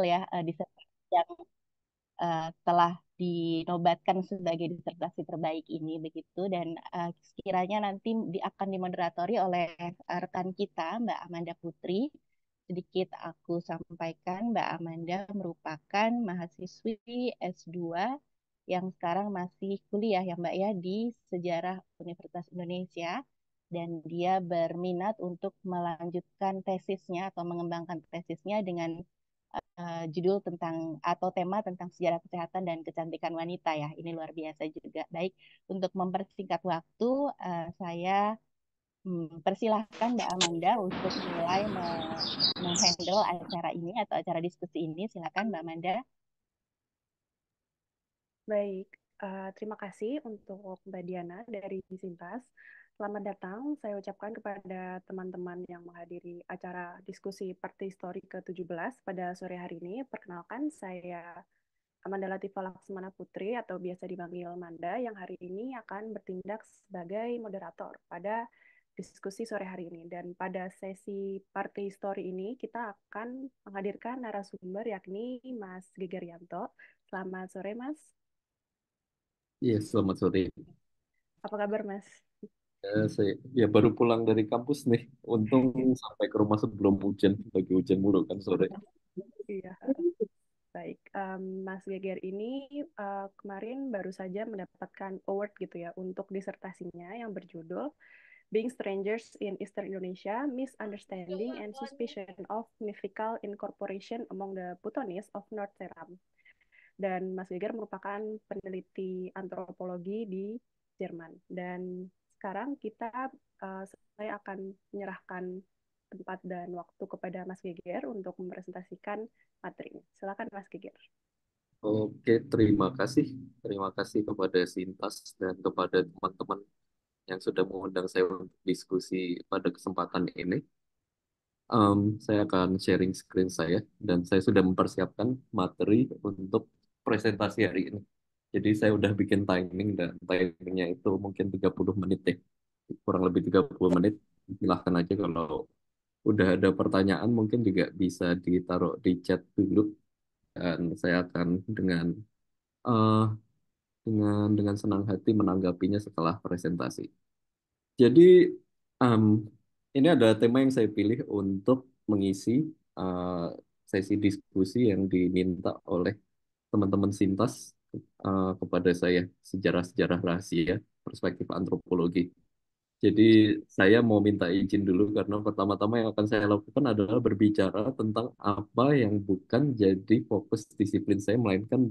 ya disertasi yang telah dinobatkan sebagai disertasi terbaik ini begitu dan sekiranya nanti akan dimoderatori oleh rekan kita Mbak Amanda Putri. Sedikit aku sampaikan, Mbak Amanda merupakan mahasiswi S2 yang sekarang masih kuliah ya Mbak ya di Sejarah Universitas Indonesia dan dia berminat untuk melanjutkan tesisnya atau mengembangkan tesisnya dengan judul tentang atau tema tentang sejarah kesehatan dan kecantikan wanita ya. Ini luar biasa juga. Baik, untuk mempersingkat waktu, saya persilahkan Mbak Amanda untuk mulai menghandle acara ini atau acara diskusi ini. Silakan Mbak Amanda. Baik, terima kasih untuk Mbak Diana dari Sintas. Selamat datang, saya ucapkan kepada teman-teman yang menghadiri acara diskusi Partai Histori ke-17 pada sore hari ini. Perkenalkan, saya Amanda Latifah Laksmana Putri atau biasa dipanggil Manda yang hari ini akan bertindak sebagai moderator pada diskusi sore hari ini. Dan pada sesi Partai Histori ini kita akan menghadirkan narasumber yakni Mas Gegerianto. Selamat sore, Mas. Iya, selamat sore. Apa kabar, Mas? Saya ya baru pulang dari kampus nih. Untung sampai ke rumah sebelum hujan. Lagi hujan mulu kan sore. Iya, baik. Mas Geger ini kemarin baru saja mendapatkan award gitu ya untuk disertasinya yang berjudul Being Strangers in Eastern Indonesia, Misunderstanding and Suspicion of Mythical Incorporation Among the Butonis of North Seram. Dan Mas Geger merupakan peneliti antropologi di Jerman. Dan sekarang saya akan menyerahkan tempat dan waktu kepada Mas Geger untuk mempresentasikan materinya. Silakan Mas Geger. Oke, terima kasih. Terima kasih kepada Sintas dan kepada teman-teman yang sudah mengundang saya untuk diskusi pada kesempatan ini. Saya akan sharing screen saya dan saya sudah mempersiapkan materi untuk presentasi hari ini. Jadi saya udah bikin timing dan timingnya itu mungkin 30 menit deh. Kurang lebih 30 menit. Silahkan aja kalau udah ada pertanyaan mungkin juga bisa ditaruh di chat dulu dan saya akan eh, dengan senang hati menanggapinya setelah presentasi. Jadi em, ini ada tema yang saya pilih untuk mengisi eh, sesi diskusi yang diminta oleh teman-teman Sintas kepada saya, sejarah-sejarah rahasia perspektif antropologi. Jadi saya mau minta izin dulu karena pertama-tama yang akan saya lakukan adalah berbicara tentang apa yang bukan jadi fokus disiplin saya, melainkan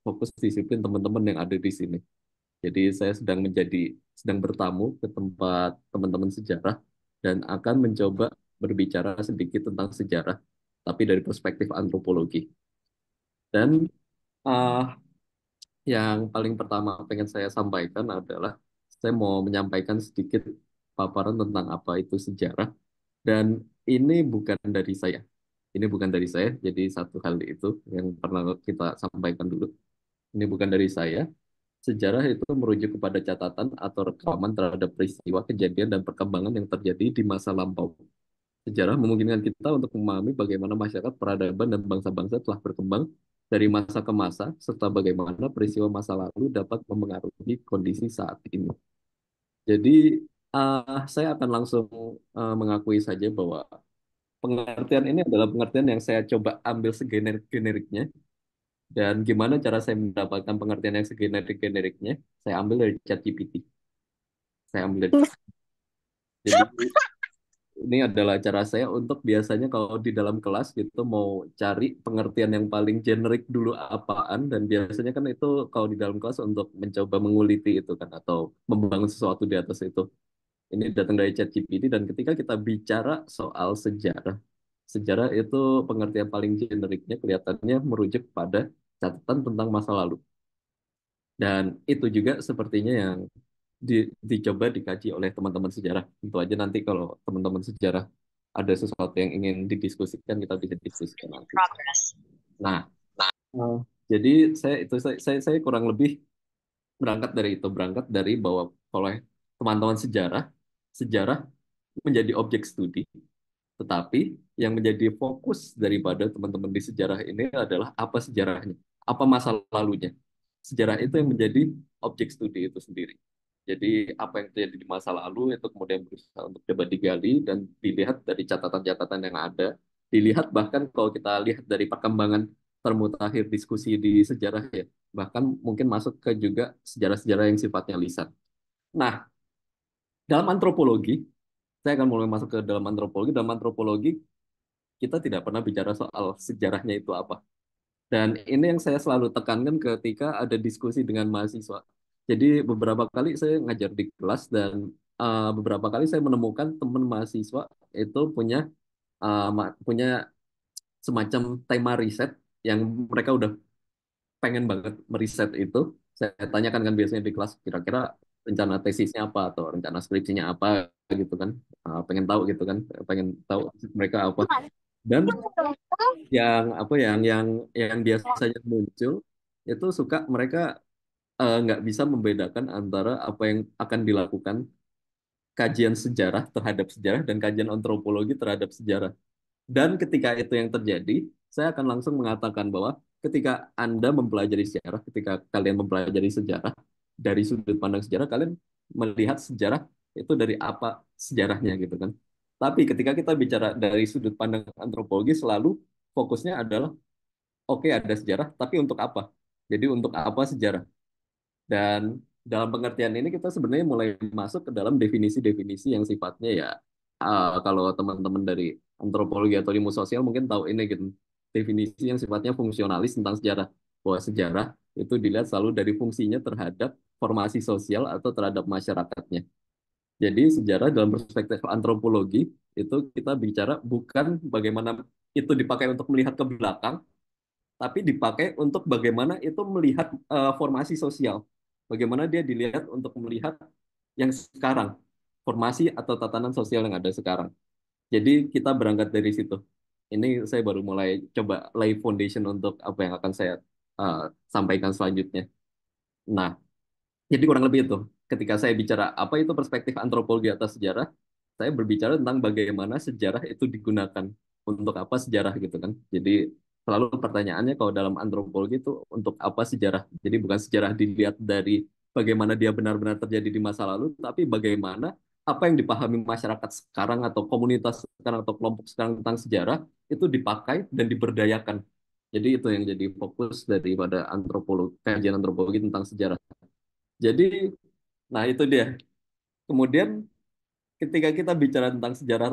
fokus disiplin teman-teman yang ada di sini. Jadi saya sedang bertamu ke tempat teman-teman sejarah dan akan mencoba berbicara sedikit tentang sejarah, tapi dari perspektif antropologi. Dan ah, yang paling pertama pengen saya sampaikan adalah saya mau menyampaikan sedikit paparan tentang apa itu sejarah. Dan ini bukan dari saya. Ini bukan dari saya, jadi satu hal itu yang pernah kita sampaikan dulu. Ini bukan dari saya. Sejarah itu merujuk kepada catatan atau rekaman terhadap peristiwa, kejadian, dan perkembangan yang terjadi di masa lampau. Sejarah memungkinkan kita untuk memahami bagaimana masyarakat, peradaban, dan bangsa-bangsa telah berkembang dari masa ke masa, serta bagaimana peristiwa masa lalu dapat memengaruhi kondisi saat ini. Jadi, saya akan langsung mengakui saja bahwa pengertian ini adalah pengertian yang saya coba ambil segenerik-generiknya. Dan gimana cara saya mendapatkan pengertian yang segenerik-generiknya? Saya ambil dari ChatGPT. Saya ambil dari. Jadi ini adalah cara saya untuk biasanya kalau di dalam kelas gitu mau cari pengertian yang paling generik dulu apaan dan biasanya kan itu kalau di dalam kelas untuk mencoba menguliti itu kan atau membangun sesuatu di atas itu. Ini datang dari ChatGPT dan ketika kita bicara soal sejarah, sejarah itu pengertian paling generiknya kelihatannya merujuk pada catatan tentang masa lalu. Dan itu juga sepertinya yang dicoba dikaji oleh teman-teman sejarah. Tentu aja nanti kalau teman-teman sejarah ada sesuatu yang ingin didiskusikan, kita bisa diskusikan nanti. Nah, eh, jadi saya kurang lebih berangkat dari bahwa oleh teman-teman sejarah, sejarah menjadi objek studi, tetapi yang menjadi fokus daripada teman-teman di sejarah ini adalah apa sejarahnya, apa masa lalunya. Sejarah itu yang menjadi objek studi itu sendiri. Jadi apa yang terjadi di masa lalu itu kemudian berusaha untuk coba digali dan dilihat dari catatan-catatan yang ada. Dilihat bahkan kalau kita lihat dari perkembangan termutakhir diskusi di sejarah ya, bahkan mungkin masuk ke juga sejarah-sejarah yang sifatnya lisan. Nah, dalam antropologi, saya akan mulai masuk ke dalam antropologi. Dalam antropologi, kita tidak pernah bicara soal sejarahnya itu apa. Dan ini yang saya selalu tekankan ketika ada diskusi dengan mahasiswa. Jadi beberapa kali saya ngajar di kelas dan beberapa kali saya menemukan teman mahasiswa itu punya semacam tema riset yang mereka udah pengen banget meriset itu. Saya tanyakan kan biasanya di kelas kira-kira rencana tesisnya apa atau rencana skripsinya apa gitu kan. Pengen tahu gitu kan, pengen tahu mereka apa. Dan yang apa yang biasanya muncul itu suka mereka nggak bisa membedakan antara apa yang akan dilakukan kajian sejarah terhadap sejarah dan kajian antropologi terhadap sejarah. Dan ketika itu yang terjadi, saya akan langsung mengatakan bahwa ketika Anda mempelajari sejarah, ketika kalian mempelajari sejarah dari sudut pandang sejarah, kalian melihat sejarah itu dari apa sejarahnya gitu kan. Tapi ketika kita bicara dari sudut pandang antropologi, selalu fokusnya adalah oke ada sejarah, tapi untuk apa? Jadi untuk apa sejarah? Dan dalam pengertian ini kita sebenarnya mulai masuk ke dalam definisi-definisi yang sifatnya ya kalau teman-teman dari antropologi atau ilmu sosial mungkin tahu ini gitu. Definisi yang sifatnya fungsionalis tentang sejarah. Bahwa sejarah itu dilihat selalu dari fungsinya terhadap formasi sosial atau terhadap masyarakatnya. Jadi sejarah dalam perspektif antropologi itu kita bicara bukan bagaimana itu dipakai untuk melihat ke belakang, tapi dipakai untuk bagaimana itu melihat formasi sosial. Bagaimana dia dilihat untuk melihat yang sekarang, formasi atau tatanan sosial yang ada sekarang. Jadi kita berangkat dari situ. Ini saya baru mulai coba lay foundation untuk apa yang akan saya uh, sampaikan selanjutnya. Nah, jadi kurang lebih itu. Ketika saya bicara apa itu perspektif antropologi atas sejarah, saya berbicara tentang bagaimana sejarah itu digunakan untuk apa sejarah gitu kan. Jadi selalu pertanyaannya kalau dalam antropologi itu untuk apa sejarah. Jadi bukan sejarah dilihat dari bagaimana dia benar-benar terjadi di masa lalu, tapi bagaimana apa yang dipahami masyarakat sekarang atau komunitas sekarang atau kelompok sekarang tentang sejarah itu dipakai dan diberdayakan. Jadi itu yang jadi fokus daripada antropologi, kajian antropologi tentang sejarah. Jadi, nah itu dia. Kemudian ketika kita bicara tentang sejarah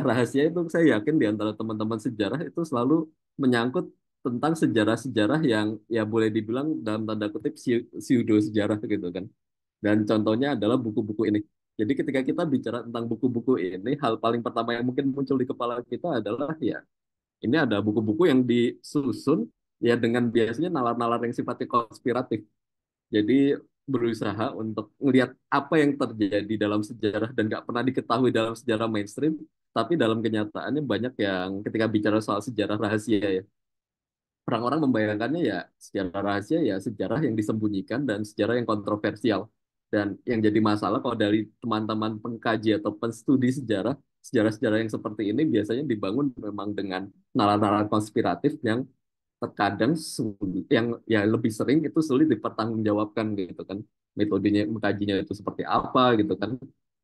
rahasia itu saya yakin di antara teman-teman sejarah itu selalu menyangkut tentang sejarah-sejarah yang ya boleh dibilang dalam tanda kutip pseudo sejarah gitu kan. Dan contohnya adalah buku-buku ini. Jadi ketika kita bicara tentang buku-buku ini, hal paling pertama yang mungkin muncul di kepala kita adalah ya ini ada buku-buku yang disusun ya dengan biasanya nalar-nalar yang sifatnya konspiratif. Jadi berusaha untuk melihat apa yang terjadi dalam sejarah dan nggak pernah diketahui dalam sejarah mainstream, tapi dalam kenyataannya banyak yang ketika bicara soal sejarah rahasia ya, orang-orang membayangkannya ya sejarah rahasia ya sejarah yang disembunyikan dan sejarah yang kontroversial. Dan yang jadi masalah kalau dari teman-teman pengkaji atau penstudi sejarah, sejarah-sejarah yang seperti ini biasanya dibangun memang dengan nalar-nalar konspiratif yang terkadang yang ya lebih sering itu sulit dipertanggungjawabkan gitu kan metodenya mengkajinya itu seperti apa gitu kan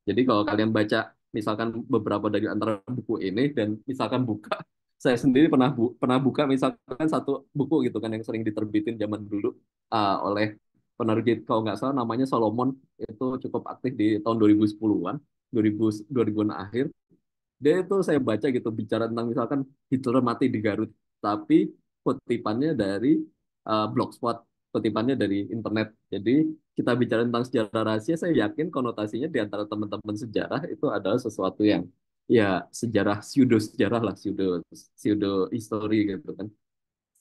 jadi kalau kalian baca misalkan beberapa dari antara buku ini dan misalkan buka saya sendiri pernah buka misalkan satu buku gitu kan yang sering diterbitin zaman dulu oleh penerbit kalau nggak salah namanya Solomon itu cukup aktif di tahun 2010-an 2000-an akhir dia itu saya baca gitu bicara tentang misalkan Hitler mati di Garut tapi kutipannya dari Blogspot, kutipannya dari internet. Jadi kita bicara tentang sejarah rahasia, saya yakin konotasinya di antara teman-teman sejarah itu adalah sesuatu yang ya sejarah pseudo sejarah lah, pseudo pseudo history gitu kan.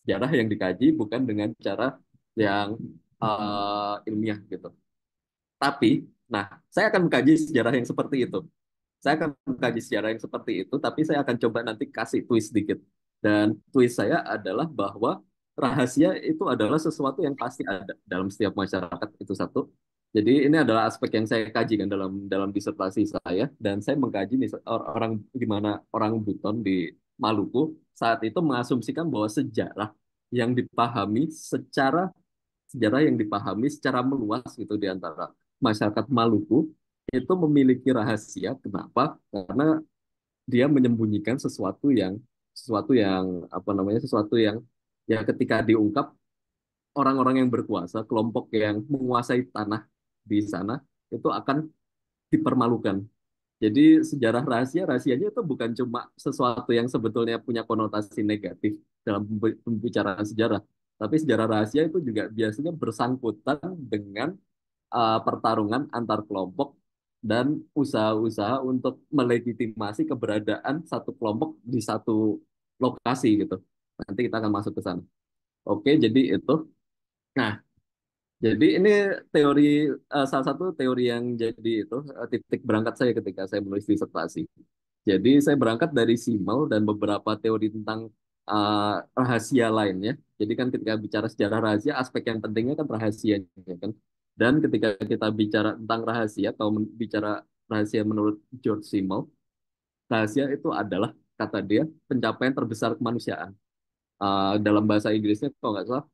Sejarah yang dikaji bukan dengan cara yang ilmiah gitu. Tapi, nah saya akan mengkaji sejarah yang seperti itu. Saya akan mengkaji sejarah yang seperti itu, tapi saya akan coba nanti kasih twist sedikit. Dan twist saya adalah bahwa rahasia itu adalah sesuatu yang pasti ada dalam setiap masyarakat, itu satu. Jadi ini adalah aspek yang saya kaji kan dalam dalam disertasi saya, dan saya mengkaji nih orang gimana orang Buton di Maluku saat itu mengasumsikan bahwa yang dipahami secara sejarah yang dipahami secara meluas gitu di antara masyarakat Maluku itu memiliki rahasia. Kenapa? Karena dia menyembunyikan sesuatu yang apa namanya, sesuatu yang ya ketika diungkap, orang-orang yang berkuasa, kelompok yang menguasai tanah di sana itu akan dipermalukan. Jadi sejarah rahasianya itu bukan cuma sesuatu yang sebetulnya punya konotasi negatif dalam pembicaraan sejarah, tapi sejarah rahasia itu juga biasanya bersangkutan dengan pertarungan antar kelompok dan usaha-usaha untuk melegitimasi keberadaan satu kelompok di satu lokasi gitu. Nanti kita akan masuk ke sana. Oke, jadi itu. Nah, jadi ini teori salah satu teori yang jadi itu titik berangkat saya ketika saya menulis disertasi. Jadi saya berangkat dari Simmel dan beberapa teori tentang rahasia lainnya. Jadi kan ketika bicara sejarah rahasia, aspek yang pentingnya kan rahasianya kan. Dan ketika kita bicara tentang rahasia atau bicara rahasia menurut George Simmel, rahasia itu adalah kata dia pencapaian terbesar kemanusiaan. Dalam bahasa Inggrisnya kalau nggak salah,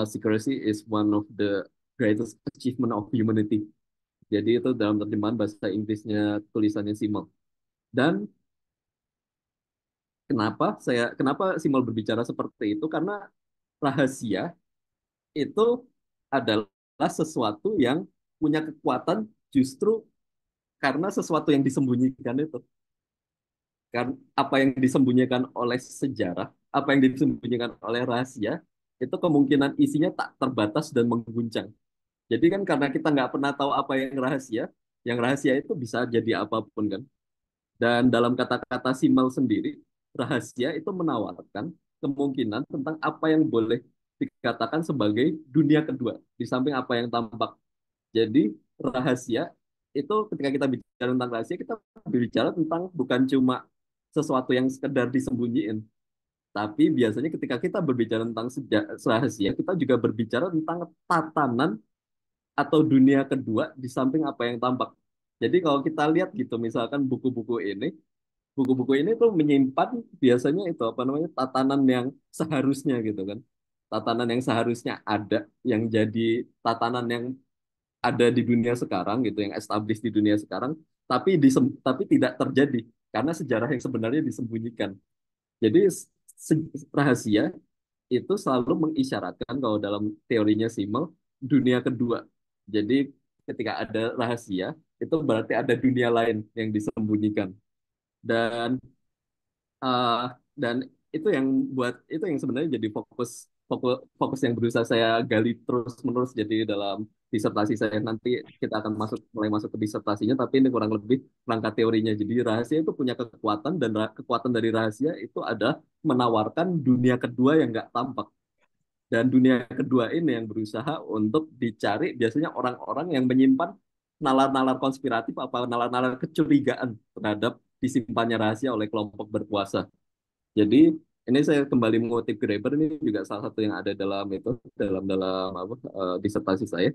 secrecy is one of the greatest achievement of humanity. Jadi itu dalam terjemahan bahasa Inggrisnya tulisannya Simmel. Dan kenapa Simmel berbicara seperti itu? Karena rahasia itu adalah sesuatu yang punya kekuatan justru karena sesuatu yang disembunyikan itu. Kan apa yang disembunyikan oleh sejarah, apa yang disembunyikan oleh rahasia, itu kemungkinan isinya tak terbatas dan mengguncang. Jadi kan karena kita nggak pernah tahu apa yang rahasia itu bisa jadi apapun kan. Dan dalam kata-kata Simmel sendiri, rahasia itu menawarkan kemungkinan tentang apa yang boleh dikatakan sebagai dunia kedua, di samping apa yang tampak. Jadi rahasia itu ketika kita bicara tentang rahasia, kita berbicara tentang bukan cuma sesuatu yang sekedar disembunyiin, tapi biasanya ketika kita berbicara tentang rahasia, kita juga berbicara tentang tatanan atau dunia kedua di samping apa yang tampak. Jadi kalau kita lihat gitu, misalkan buku-buku ini tuh menyimpan biasanya itu apa namanya tatanan yang seharusnya gitu kan, tatanan yang seharusnya ada, yang jadi tatanan yang ada di dunia sekarang gitu, yang established di dunia sekarang, tapi tidak terjadi karena sejarah yang sebenarnya disembunyikan. Jadi rahasia itu selalu mengisyaratkan kalau dalam teorinya Simmel dunia kedua. Jadi ketika ada rahasia itu berarti ada dunia lain yang disembunyikan. Dan uh, dan itu yang sebenarnya jadi fokus fokus fokus yang berusaha saya gali terus menerus jadi dalam disertasi saya. Nanti kita akan mulai masuk ke disertasinya, tapi ini kurang lebih rangka teorinya. Jadi rahasia itu punya kekuatan, dan kekuatan dari rahasia itu ada menawarkan dunia kedua yang nggak tampak. Dan dunia kedua ini yang berusaha untuk dicari biasanya orang-orang yang menyimpan nalar-nalar konspiratif, apa nalar-nalar kecurigaan terhadap disimpannya rahasia oleh kelompok berkuasa. Jadi ini saya kembali mengutip Graeber, ini juga salah satu yang ada dalam itu, dalam dalam apa disertasi saya.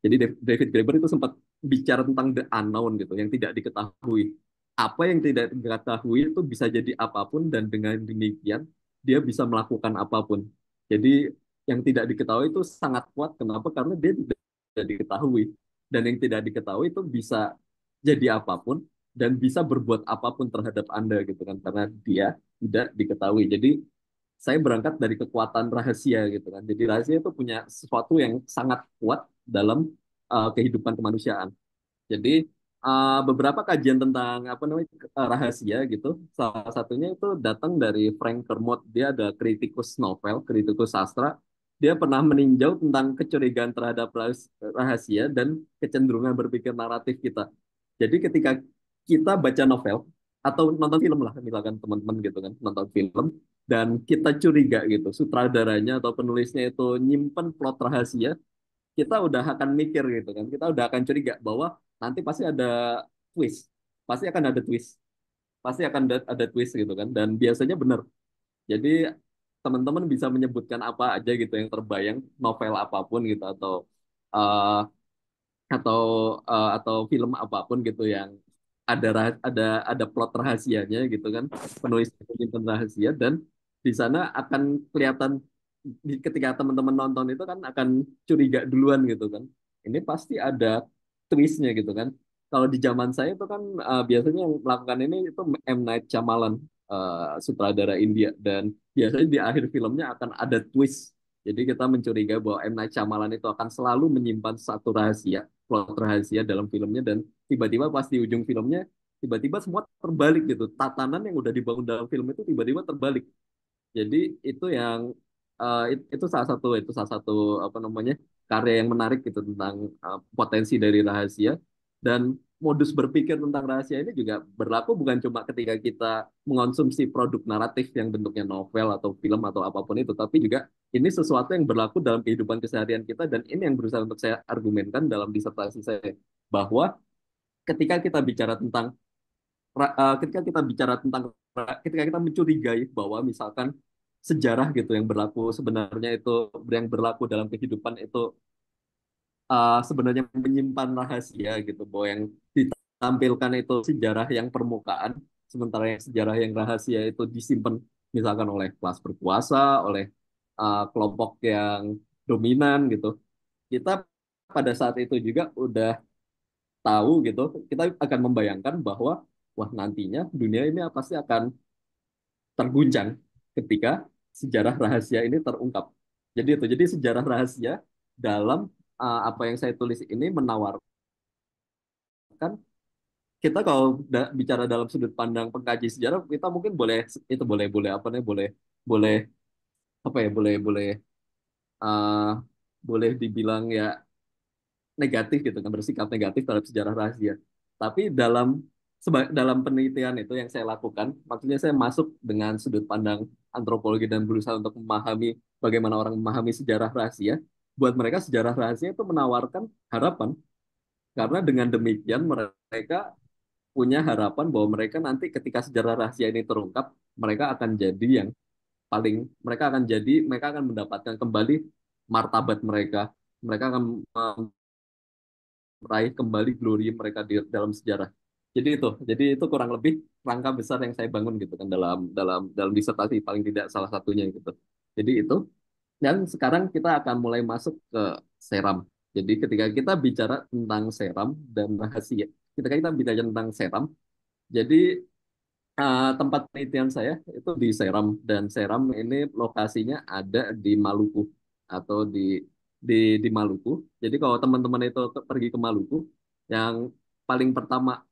Jadi David Graeber itu sempat bicara tentang the unknown gitu, yang tidak diketahui. Apa yang tidak diketahui itu bisa jadi apapun, dan dengan demikian dia bisa melakukan apapun. Jadi yang tidak diketahui itu sangat kuat. Kenapa? Karena dia tidak diketahui. Dan yang tidak diketahui itu bisa jadi apapun dan bisa berbuat apapun terhadap Anda gitu kan, karena dia tidak diketahui. Jadi saya berangkat dari kekuatan rahasia gitu kan. Jadi rahasia itu punya sesuatu yang sangat kuat dalam kehidupan kemanusiaan. Jadi beberapa kajian tentang apa namanya rahasia gitu, salah satunya itu datang dari Frank Kermode. Dia ada kritikus novel, kritikus sastra. Dia pernah meninjau tentang kecurigaan terhadap rahasia dan kecenderungan berpikir naratif kita. Jadi ketika kita baca novel atau nonton film lah, misalkan teman-teman gitu kan, nonton film dan kita curiga gitu, sutradaranya atau penulisnya itu nyimpen plot rahasia, kita udah akan mikir gitu kan, kita udah akan curiga bahwa nanti pasti ada twist, pasti akan ada twist, pasti akan ada twist gitu kan, dan biasanya benar. Jadi teman-teman bisa menyebutkan apa aja gitu yang terbayang, novel apapun gitu, atau uh, atau atau film apapun gitu yang ada plot rahasianya gitu kan, penulis menyimpan rahasia, dan di sana akan kelihatan ketika teman-teman nonton itu kan akan curiga duluan gitu kan, ini pasti ada twistnya gitu kan. Kalau di zaman saya itu kan biasanya yang melakukan ini itu M. Night Shyamalan, sutradara India, dan biasanya di akhir filmnya akan ada twist. Jadi kita mencurigai bahwa M. Night Shyamalan itu akan selalu menyimpan satu rahasia, plot rahasia dalam filmnya, dan tiba-tiba pas di ujung filmnya tiba-tiba semua terbalik gitu. Tatanan yang udah dibangun dalam film itu tiba-tiba terbalik. Jadi itu yang itu salah satu apa namanya, karya yang menarik gitu tentang potensi dari rahasia, dan modus berpikir tentang rahasia ini juga berlaku bukan cuma ketika kita mengonsumsi produk naratif yang bentuknya novel atau film atau apapun itu, tapi juga ini sesuatu yang berlaku dalam kehidupan keseharian kita, dan ini yang berusaha untuk saya argumenkan dalam disertasi saya, bahwa ketika kita bicara tentang ketika kita bicara tentang ketika kita mencurigai bahwa misalkan sejarah gitu yang berlaku sebenarnya itu, yang berlaku dalam kehidupan itu sebenarnya menyimpan rahasia gitu, bahwa yang ditampilkan itu sejarah yang permukaan, sementara yang sejarah yang rahasia itu disimpan misalkan oleh kelas berkuasa, oleh kelompok yang dominan gitu. Kita pada saat itu juga udah tahu gitu, kita akan membayangkan bahwa wah, nantinya dunia ini pasti akan terguncang ketika sejarah rahasia ini terungkap. Jadi sejarah rahasia dalam apa yang saya tulis ini menawarkan, kita kalau bicara dalam sudut pandang pengkaji sejarah, kita mungkin boleh itu boleh boleh apa nih, boleh boleh apa ya, boleh uh, boleh dibilang ya negatif gitu kan, bersikap negatif terhadap sejarah rahasia. Tapi dalam penelitian itu yang saya lakukan, maksudnya saya masuk dengan sudut pandang antropologi dan berusaha untuk memahami bagaimana orang memahami sejarah rahasia. Buat mereka sejarah rahasia itu menawarkan harapan, karena dengan demikian mereka punya harapan bahwa mereka nanti ketika sejarah rahasia ini terungkap, mereka akan jadi yang paling, mereka akan mendapatkan kembali martabat mereka, mereka akan meraih kembali glory mereka di dalam sejarah. Jadi itu kurang lebih rangka besar yang saya bangun gitu kan, dalam dalam dalam disertasi paling tidak salah satunya gitu. Jadi itu, dan sekarang kita akan mulai masuk ke seram. Jadi ketika kita bicara tentang seram dan rahasia, ketika kita bicara tentang seram, jadi tempat penelitian saya itu di Seram, dan Seram ini lokasinya ada di Maluku, atau di di Maluku. Jadi kalau teman-teman itu pergi ke Maluku, yang paling pertama,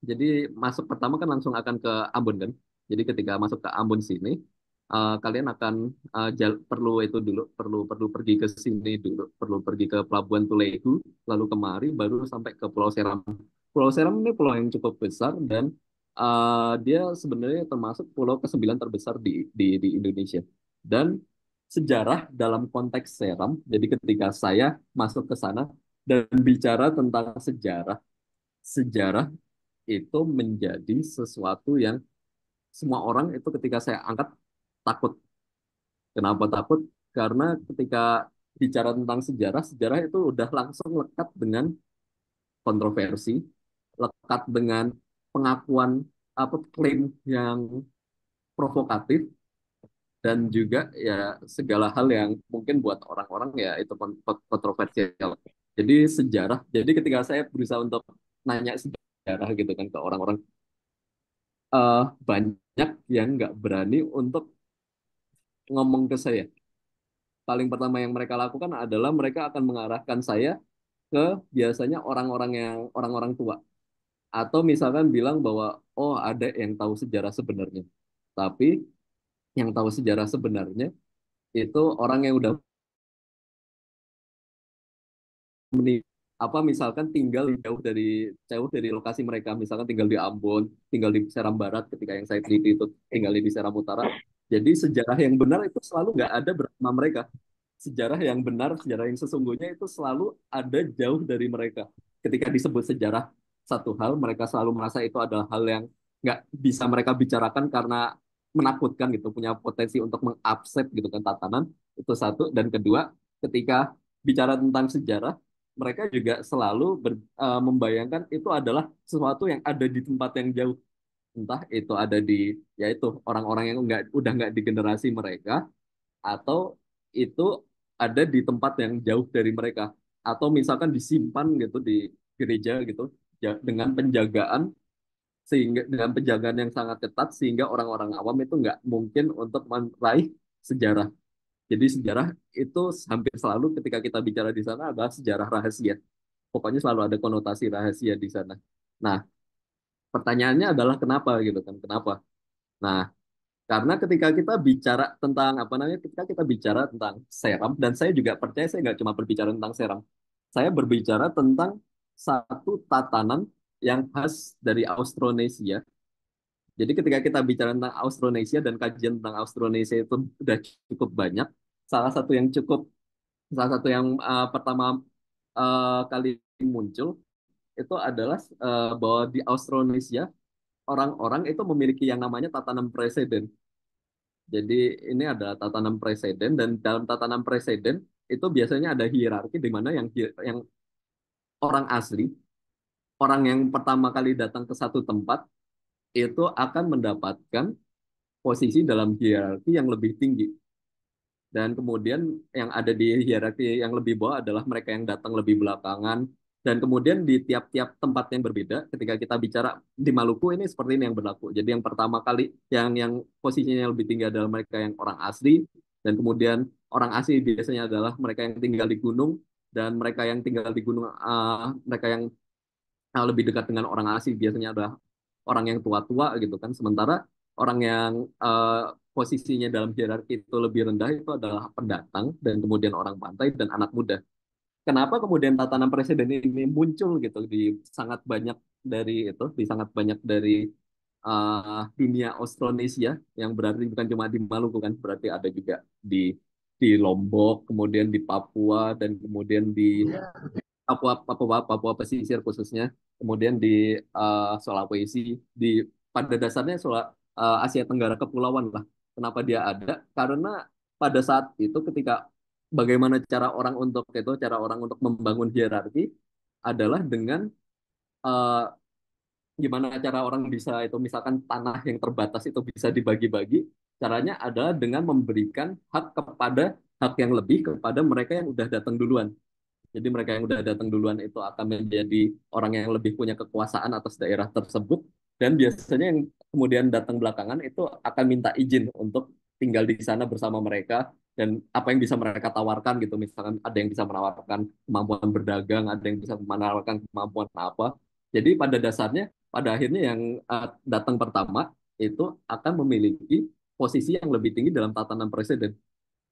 jadi masuk pertama kan langsung akan ke Ambon kan. Jadi ketika masuk ke Ambon sini, kalian akan perlu itu dulu, perlu perlu pergi ke sini dulu, perlu pergi ke Pelabuhan Tulehu, lalu kemari baru sampai ke Pulau Seram. Pulau Seram ini pulau yang cukup besar, dan dia sebenarnya termasuk pulau ke-9 terbesar di Indonesia. Dan sejarah dalam konteks Seram, jadi ketika saya masuk ke sana dan bicara tentang sejarah, sejarah itu menjadi sesuatu yang semua orang itu ketika saya angkat takut. Kenapa takut? Karena ketika bicara tentang sejarah, sejarah itu udah langsung lekat dengan kontroversi, lekat dengan pengakuan apa klaim yang provokatif, dan juga ya segala hal yang mungkin buat orang-orang ya itu kontroversial. Jadi ketika saya berusaha untuk nanya sejarah gitu kan ke orang-orang, banyak yang nggak berani untuk ngomong ke saya. Paling pertama yang mereka lakukan adalah mereka akan mengarahkan saya ke biasanya orang-orang tua, atau misalkan bilang bahwa oh, ada yang tahu sejarah sebenarnya. Tapi yang tahu sejarah sebenarnya itu orang yang udah meni- apa misalkan tinggal jauh dari lokasi mereka, misalkan tinggal di Ambon, tinggal di Seram Barat, ketika yang saya teliti itu tinggal di Seram Utara. Jadi sejarah yang benar itu selalu nggak ada bersama mereka. Sejarah yang benar, sejarah yang sesungguhnya itu selalu ada jauh dari mereka. Ketika disebut sejarah satu hal, mereka selalu merasa itu adalah hal yang nggak bisa mereka bicarakan karena menakutkan gitu, punya potensi untuk mengupset gitu kan tatanan, itu satu. Dan kedua, ketika bicara tentang sejarah, mereka juga selalu membayangkan itu adalah sesuatu yang ada di tempat yang jauh, entah itu ada di yaitu orang-orang yang udah nggak di generasi mereka, atau itu ada di tempat yang jauh dari mereka, atau misalkan disimpan gitu di gereja gitu, dengan penjagaan, sehingga dengan penjagaan yang sangat ketat sehingga orang-orang awam itu nggak mungkin untuk meraih sejarah. Jadi sejarah itu hampir selalu ketika kita bicara di sana adalah sejarah rahasia. Pokoknya selalu ada konotasi rahasia di sana. Nah, pertanyaannya adalah kenapa gitu kan? Kenapa? Nah, karena ketika kita bicara tentang apa namanya, ketika kita bicara tentang seram, dan saya juga percaya saya nggak cuma berbicara tentang seram, saya berbicara tentang satu tatanan yang khas dari Austronesia. Jadi ketika kita bicara tentang Austronesia dan kajian tentang Austronesia itu udah cukup banyak. Salah satu yang cukup, salah satu yang pertama kali muncul itu adalah bahwa di Austronesia orang-orang itu memiliki yang namanya tatanan preseden. Jadi ini adalah tatanan preseden, dan dalam tatanan preseden itu biasanya ada hierarki di mana yang orang asli, orang yang pertama kali datang ke satu tempat itu akan mendapatkan posisi dalam hierarki yang lebih tinggi. Dan kemudian yang ada di hierarki yang lebih bawah adalah mereka yang datang lebih belakangan. Dan kemudian di tiap-tiap tempat yang berbeda, ketika kita bicara di Maluku ini seperti ini yang berlaku. Jadi yang pertama kali yang posisinya lebih tinggi adalah mereka yang orang asli, dan kemudian orang asli biasanya adalah mereka yang tinggal di gunung, dan mereka yang tinggal di gunung, mereka yang lebih dekat dengan orang asing biasanya adalah orang yang tua-tua gitu kan. Sementara orang yang posisinya dalam hierarki itu lebih rendah itu adalah pendatang, dan kemudian orang pantai dan anak muda. Kenapa kemudian tatanan presiden ini muncul gitu di sangat banyak di sangat banyak dari dunia Austronesia, yang berarti bukan cuma di Maluku kan, berarti ada juga di Lombok, kemudian di Papua, dan kemudian di Papua pesisir khususnya, kemudian di Sulawesi, di pada dasarnya Asia Tenggara kepulauan lah. Kenapa dia ada? Karena pada saat itu ketika bagaimana cara orang untuk membangun hierarki adalah dengan eh, gimana cara orang bisa itu, misalkan tanah yang terbatas itu bisa dibagi-bagi. Caranya adalah dengan memberikan hak yang lebih kepada mereka yang udah datang duluan. Jadi mereka yang udah datang duluan itu akan menjadi orang yang lebih punya kekuasaan atas daerah tersebut. Dan biasanya yang kemudian datang belakangan itu akan minta izin untuk tinggal di sana bersama mereka. Dan apa yang bisa mereka tawarkan gitu. Misalkan ada yang bisa menawarkan kemampuan berdagang, ada yang bisa menawarkan kemampuan apa. Jadi pada dasarnya, pada akhirnya yang datang pertama itu akan memiliki posisi yang lebih tinggi dalam tatanan presiden.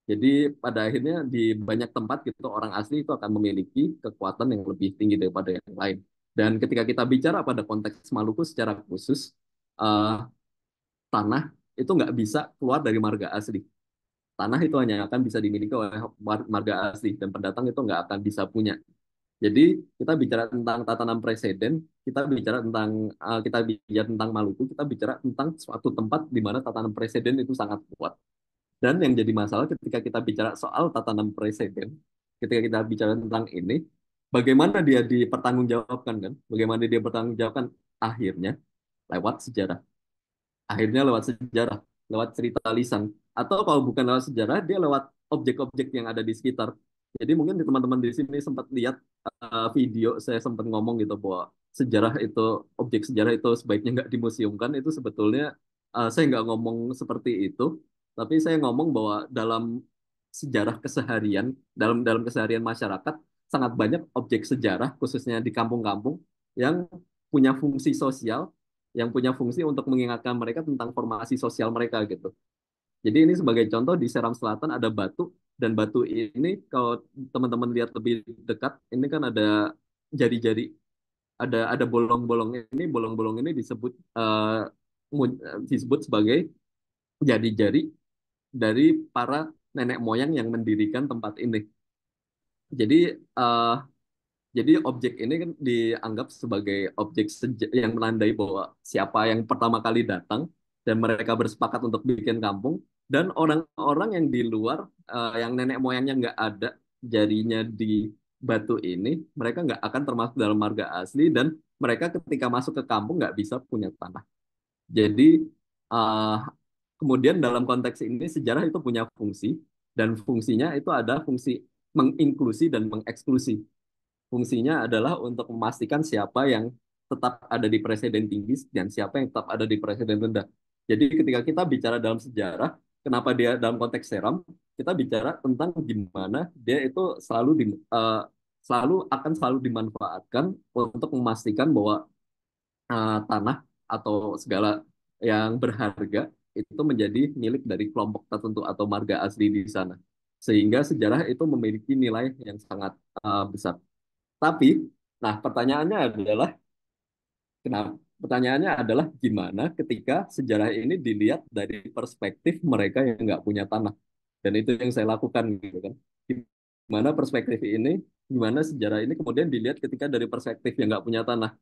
Jadi pada akhirnya di banyak tempat gitu orang asli itu akan memiliki kekuatan yang lebih tinggi daripada yang lain. Dan ketika kita bicara pada konteks Maluku secara khusus, eh, tanah itu nggak bisa keluar dari marga asli. Tanah itu hanya akan bisa dimiliki oleh marga asli, dan pendatang itu nggak akan bisa punya. Jadi kita bicara tentang tatanan presiden, kita bicara tentang Maluku, kita bicara tentang suatu tempat di mana tatanan presiden itu sangat kuat. Dan yang jadi masalah ketika kita bicara soal tatanan presiden, ketika kita bicara tentang ini, bagaimana dia dipertanggungjawabkan kan? Bagaimana dia bertanggungjawabkan? Akhirnya lewat sejarah. Akhirnya lewat sejarah, lewat cerita lisan. Atau kalau bukan lewat sejarah, dia lewat objek-objek yang ada di sekitar. Jadi mungkin di teman-teman di sini sempat lihat video saya sempat ngomong gitu bahwa sejarah itu, objek sejarah itu sebaiknya nggak dimuseumkan. Itu sebetulnya saya nggak ngomong seperti itu, tapi saya ngomong bahwa dalam sejarah keseharian, dalam keseharian masyarakat, sangat banyak objek sejarah khususnya di kampung-kampung yang punya fungsi sosial, yang punya fungsi untuk mengingatkan mereka tentang formasi sosial mereka gitu. Jadi ini sebagai contoh di Seram Selatan ada batu, dan batu ini kalau teman-teman lihat lebih dekat, ini kan ada jari-jari, ada bolong-bolong ini, bolong-bolong ini disebut sebagai jari-jari dari para nenek moyang yang mendirikan tempat ini. Jadi eh, Jadi objek ini kan dianggap sebagai objek yang menandai bahwa siapa yang pertama kali datang, dan mereka bersepakat untuk bikin kampung, dan orang-orang yang di luar, yang nenek moyangnya nggak ada jarinya di batu ini, mereka nggak akan termasuk dalam marga asli dan mereka ketika masuk ke kampung nggak bisa punya tanah. Jadi eh, kemudian dalam konteks ini sejarah itu punya fungsi dan fungsinya itu ada fungsi menginklusi dan mengeksklusi. Fungsinya adalah untuk memastikan siapa yang tetap ada di presiden tinggi dan siapa yang tetap ada di presiden rendah. Jadi ketika kita bicara dalam sejarah, kenapa dia dalam konteks seram, kita bicara tentang gimana dia itu selalu akan selalu dimanfaatkan untuk memastikan bahwa tanah atau segala yang berharga itu menjadi milik dari kelompok tertentu atau marga asli di sana. Sehingga sejarah itu memiliki nilai yang sangat besar. Tapi, nah pertanyaannya adalah, kenapa? Pertanyaannya adalah gimana ketika sejarah ini dilihat dari perspektif mereka yang nggak punya tanah. Dan itu yang saya lakukan gitu kan. Gimana perspektif ini, gimana sejarah ini kemudian dilihat ketika dari perspektif yang nggak punya tanah.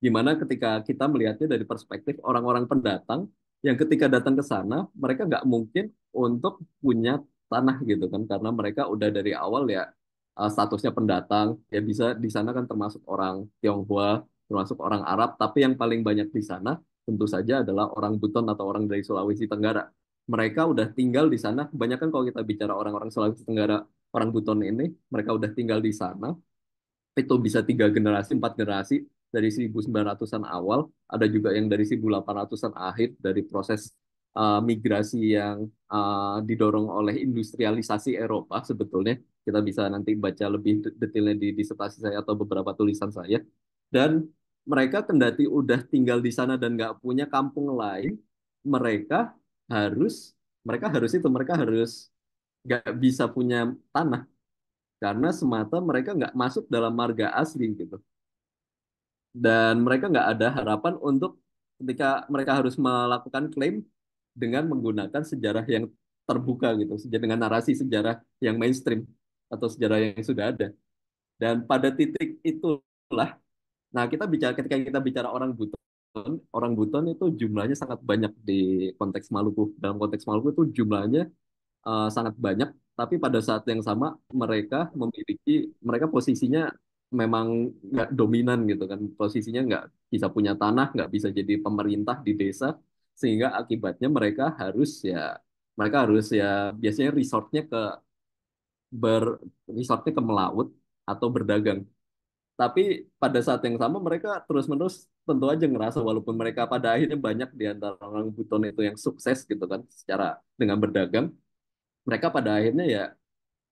Gimana ketika kita melihatnya dari perspektif orang-orang pendatang yang ketika datang ke sana, mereka nggak mungkin untuk punya tanah gitu kan, karena mereka udah dari awal ya statusnya pendatang, ya bisa di sana kan termasuk orang Tionghoa, termasuk orang Arab, tapi yang paling banyak di sana tentu saja adalah orang Buton atau orang dari Sulawesi Tenggara. Mereka udah tinggal di sana, kebanyakan kalau kita bicara orang-orang Sulawesi Tenggara, orang Buton ini, mereka udah tinggal di sana, itu bisa 3 generasi, 4 generasi dari 1900-an awal, ada juga yang dari 1800-an akhir dari proses migrasi yang didorong oleh industrialisasi Eropa sebetulnya. Kita bisa nanti baca lebih detailnya di disertasi saya atau beberapa tulisan saya. Dan mereka kendati udah tinggal di sana dan nggak punya kampung lain, mereka harus mereka harus nggak bisa punya tanah karena semata mereka nggak masuk dalam marga asli gitu. Dan mereka nggak ada harapan untuk ketika mereka harus melakukan klaim dengan menggunakan sejarah yang terbuka gitu, dengan narasi sejarah yang mainstream atau sejarah yang sudah ada. Dan pada titik itulah, nah ketika kita bicara orang Buton itu jumlahnya sangat banyak di konteks Maluku. Dalam konteks Maluku itu jumlahnya sangat banyak, tapi pada saat yang sama mereka posisinya memang nggak dominan gitu kan, posisinya nggak bisa punya tanah, nggak bisa jadi pemerintah di desa, sehingga akibatnya mereka harus ya biasanya ber resortnya ke melaut atau berdagang. Tapi pada saat yang sama mereka terus-menerus tentu aja ngerasa walaupun mereka pada akhirnya banyak di antara orang Buton itu yang sukses gitu kan secara dengan berdagang, mereka pada akhirnya ya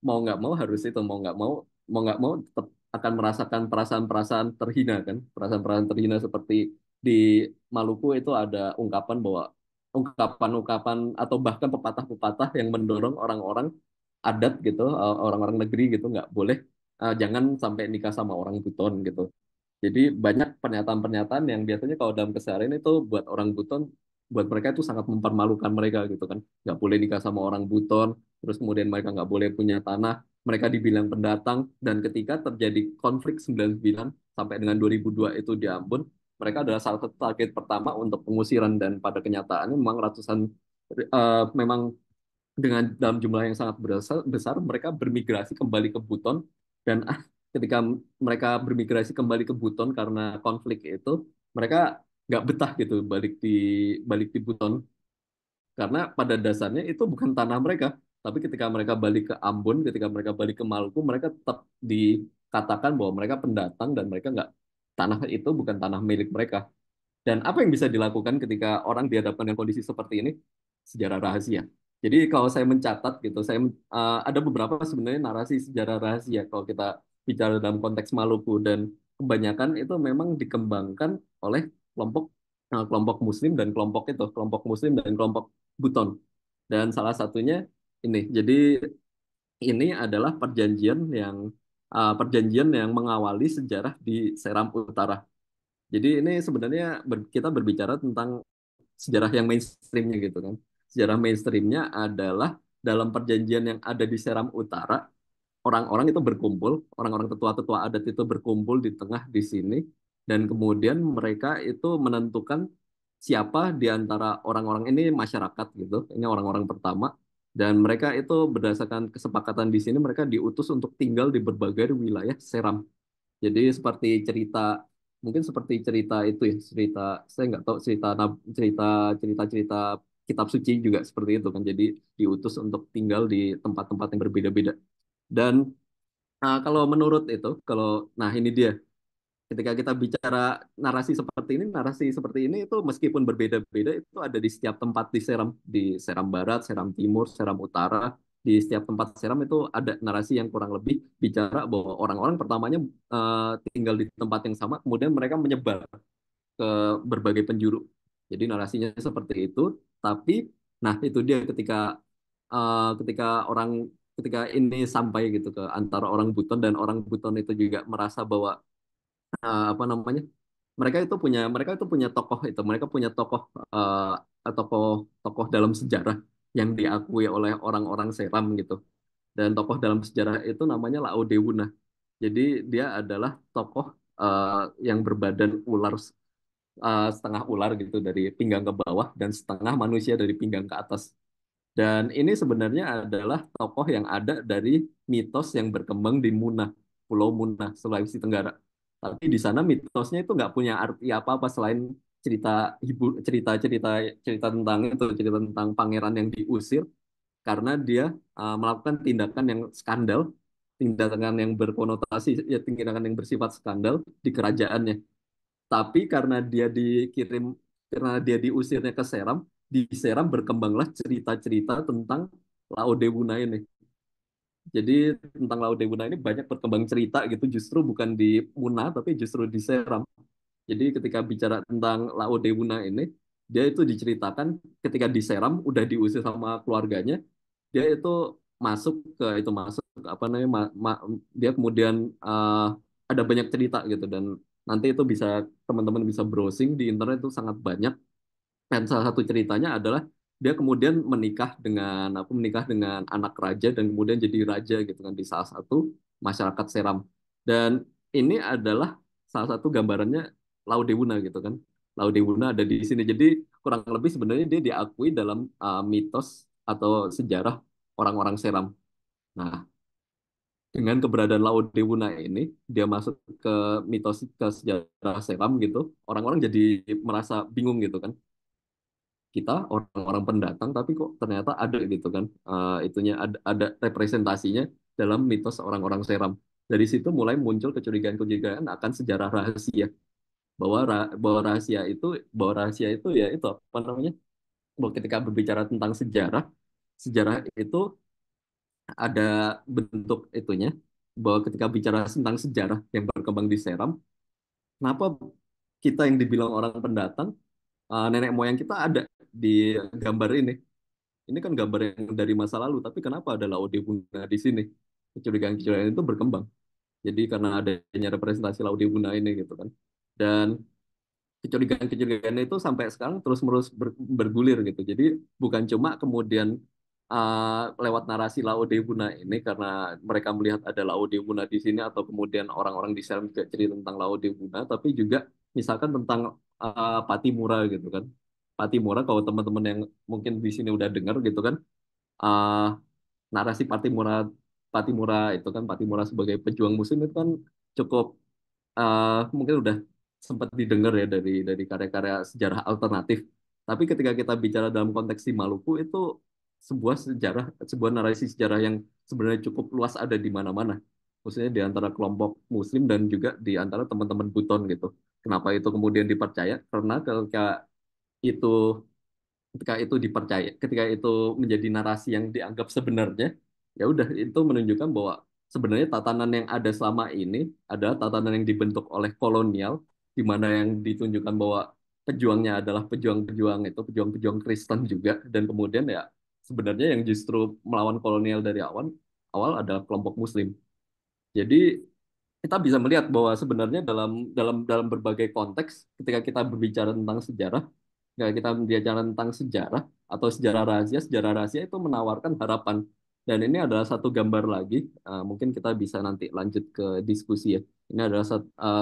mau nggak mau harus itu mau nggak mau tetap akan merasakan perasaan-perasaan terhina kan, perasaan-perasaan terhina seperti di Maluku itu ada ungkapan-ungkapan atau bahkan pepatah-pepatah yang mendorong orang-orang adat gitu, orang-orang negeri gitu nggak boleh, jangan sampai nikah sama orang Buton gitu. Jadi banyak pernyataan-pernyataan yang biasanya kalau dalam keseharian itu buat orang Buton, buat mereka itu sangat mempermalukan mereka gitu kan. Nggak boleh nikah sama orang Buton, terus kemudian mereka nggak boleh punya tanah, mereka dibilang pendatang, dan ketika terjadi konflik 99 sampai dengan 2002 itu di Ambon, mereka adalah salah satu target pertama untuk pengusiran dan pada kenyataannya memang memang dengan dalam jumlah yang sangat besar mereka bermigrasi kembali ke Buton dan ketika mereka bermigrasi kembali ke Buton karena konflik itu mereka nggak betah gitu balik di Buton karena pada dasarnya itu bukan tanah mereka, tapi ketika mereka balik ke Ambon, ketika mereka balik ke Maluku, mereka tetap dikatakan bahwa mereka pendatang dan mereka nggak, tanah itu bukan tanah milik mereka. Dan apa yang bisa dilakukan ketika orang dihadapkan dengan kondisi seperti ini? Sejarah rahasia. Jadi kalau saya mencatat gitu, ada beberapa sebenarnya narasi sejarah rahasia kalau kita bicara dalam konteks Maluku dan kebanyakan itu memang dikembangkan oleh kelompok kelompok Muslim dan kelompok Muslim dan kelompok Buton. Dan salah satunya ini. Jadi ini adalah perjanjian yang mengawali sejarah di Seram Utara. Jadi ini sebenarnya kita berbicara tentang sejarah yang mainstreamnya gitu kan. Sejarah mainstreamnya adalah dalam perjanjian yang ada di Seram Utara, orang-orang itu berkumpul, orang-orang tetua-tetua adat itu berkumpul di tengah di sini, dan kemudian mereka itu menentukan siapa di antara orang-orang ini masyarakat gitu, ini orang-orang pertama, Dan mereka itu berdasarkan kesepakatan di sini mereka diutus untuk tinggal di berbagai wilayah Seram. Jadi seperti cerita mungkin seperti cerita itu ya cerita saya nggak tahu cerita cerita kitab suci juga seperti itu kan. Jadi diutus untuk tinggal di tempat-tempat yang berbeda-beda. Dan kalau menurut itu kalau nah ini dia ketika kita bicara narasi seperti ini itu meskipun berbeda-beda itu ada di setiap tempat di Seram Barat, Seram Timur, Seram Utara, di setiap tempat Seram itu ada narasi yang kurang lebih bicara bahwa orang-orang pertamanya tinggal di tempat yang sama, kemudian mereka menyebar ke berbagai penjuru. Jadi narasinya seperti itu, tapi nah itu dia ketika orang ketika ini sampai gitu ke antara orang Buton dan orang Buton itu juga merasa bahwa apa namanya mereka itu punya tokoh itu mereka punya tokoh tokoh dalam sejarah yang diakui oleh orang-orang Seram gitu dan tokoh dalam sejarah itu namanya Laodewuna jadi dia adalah tokoh eh, yang berbadan ular setengah ular gitu dari pinggang ke bawah dan setengah manusia dari pinggang ke atas dan ini sebenarnya adalah tokoh yang ada dari mitos yang berkembang di Muna, Pulau Muna, Sulawesi Tenggara. Tapi di sana mitosnya itu nggak punya arti apa-apa selain cerita cerita cerita cerita tentang itu, cerita tentang pangeran yang diusir karena dia melakukan tindakan yang skandal, tindakan yang berkonotasi, ya tindakan yang bersifat skandal di kerajaannya. Tapi karena dia diusirnya ke Seram, di Seram berkembanglah cerita-cerita tentang Laodewuna ini. Jadi tentang Laodewuna ini banyak berkembang cerita gitu, justru bukan di Muna, tapi justru di Seram. Jadi ketika bicara tentang Laodewuna ini, dia itu diceritakan ketika di Seram, udah diusir sama keluarganya, dia itu masuk apa namanya, dia kemudian ada banyak cerita gitu, dan nanti itu bisa teman-teman bisa browsing di internet itu sangat banyak dan salah satu ceritanya adalah dia kemudian menikah dengan anak raja dan kemudian jadi raja gitu kan di salah satu masyarakat Seram. Dan ini adalah salah satu gambarannya Laudewuna gitu kan. Laudewuna ada di sini. Jadi kurang lebih sebenarnya dia diakui dalam mitos atau sejarah orang-orang Seram. Nah, dengan keberadaan Laudewuna ini, dia masuk ke ke sejarah Seram gitu. Orang-orang jadi merasa bingung gitu kan kita orang-orang pendatang tapi kok ternyata ada gitu kan itunya ada representasinya dalam mitos orang-orang Seram. Dari situ mulai muncul kecurigaan-kecurigaan akan sejarah rahasia bahwa rahasia itu ya itu apa namanya bahwa ketika berbicara tentang sejarah itu ada bentuk itunya bahwa ketika bicara tentang sejarah yang berkembang di Seram kenapa kita yang dibilang orang pendatang nenek moyang kita ada di gambar ini. Ini kan gambar yang dari masa lalu, tapi kenapa ada Laude Buna di sini? Kecurigaan-kecurigaan itu berkembang. Jadi karena adanya representasi Laude Buna ini gitu kan. Dan kecurigaan-kecurigaan itu sampai sekarang terus-menerus bergulir gitu. Jadi bukan cuma kemudian lewat narasi Laude Buna ini karena mereka melihat ada Laude Buna di sini atau kemudian orang-orang di sana juga cerita tentang Laude Buna, tapi juga misalkan tentang Patimura gitu kan. Patimura kalau teman-teman yang mungkin di sini udah dengar gitu kan, uh, narasi Patimura itu kan Patimura sebagai pejuang Muslim itu kan cukup mungkin udah sempat didengar ya dari karya-karya sejarah alternatif. Tapi ketika kita bicara dalam konteks di Maluku itu sebuah narasi sejarah yang sebenarnya cukup luas ada di mana-mana. Khususnya di antara kelompok Muslim dan juga di antara teman-teman Buton gitu. Kenapa itu kemudian dipercaya? Karena itu ketika itu menjadi narasi yang dianggap sebenarnya, ya udah itu menunjukkan bahwa sebenarnya tatanan yang ada selama ini adalah tatanan yang dibentuk oleh kolonial, di mana yang ditunjukkan bahwa pejuangnya adalah pejuang-pejuang Kristen juga, dan kemudian ya sebenarnya yang justru melawan kolonial dari awal awal adalah kelompok Muslim. Jadi kita bisa melihat bahwa sebenarnya dalam dalam dalam berbagai konteks ketika kita berbicara tentang sejarah nggak kita bicara tentang sejarah atau sejarah rahasia itu menawarkan harapan. Dan ini adalah satu gambar lagi, mungkin kita bisa nanti lanjut ke diskusi ya. Ini adalah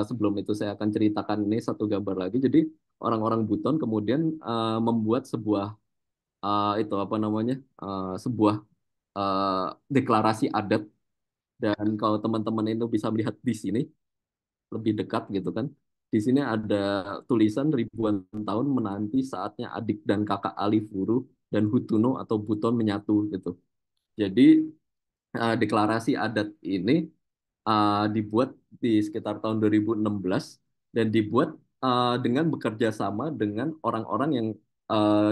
sebelum itu saya akan ceritakan ini satu gambar lagi. Jadi orang-orang Buton kemudian membuat sebuah itu apa namanya sebuah eh, deklarasi adat. Dan kalau teman-teman itu bisa melihat di sini lebih dekat gitu kan, di sini ada tulisan ribuan tahun menanti saatnya adik dan kakak Alifuru dan Hutuno atau Buton menyatu gitu. Jadi deklarasi adat ini dibuat di sekitar tahun 2016 dan dibuat dengan bekerja sama dengan orang-orang yang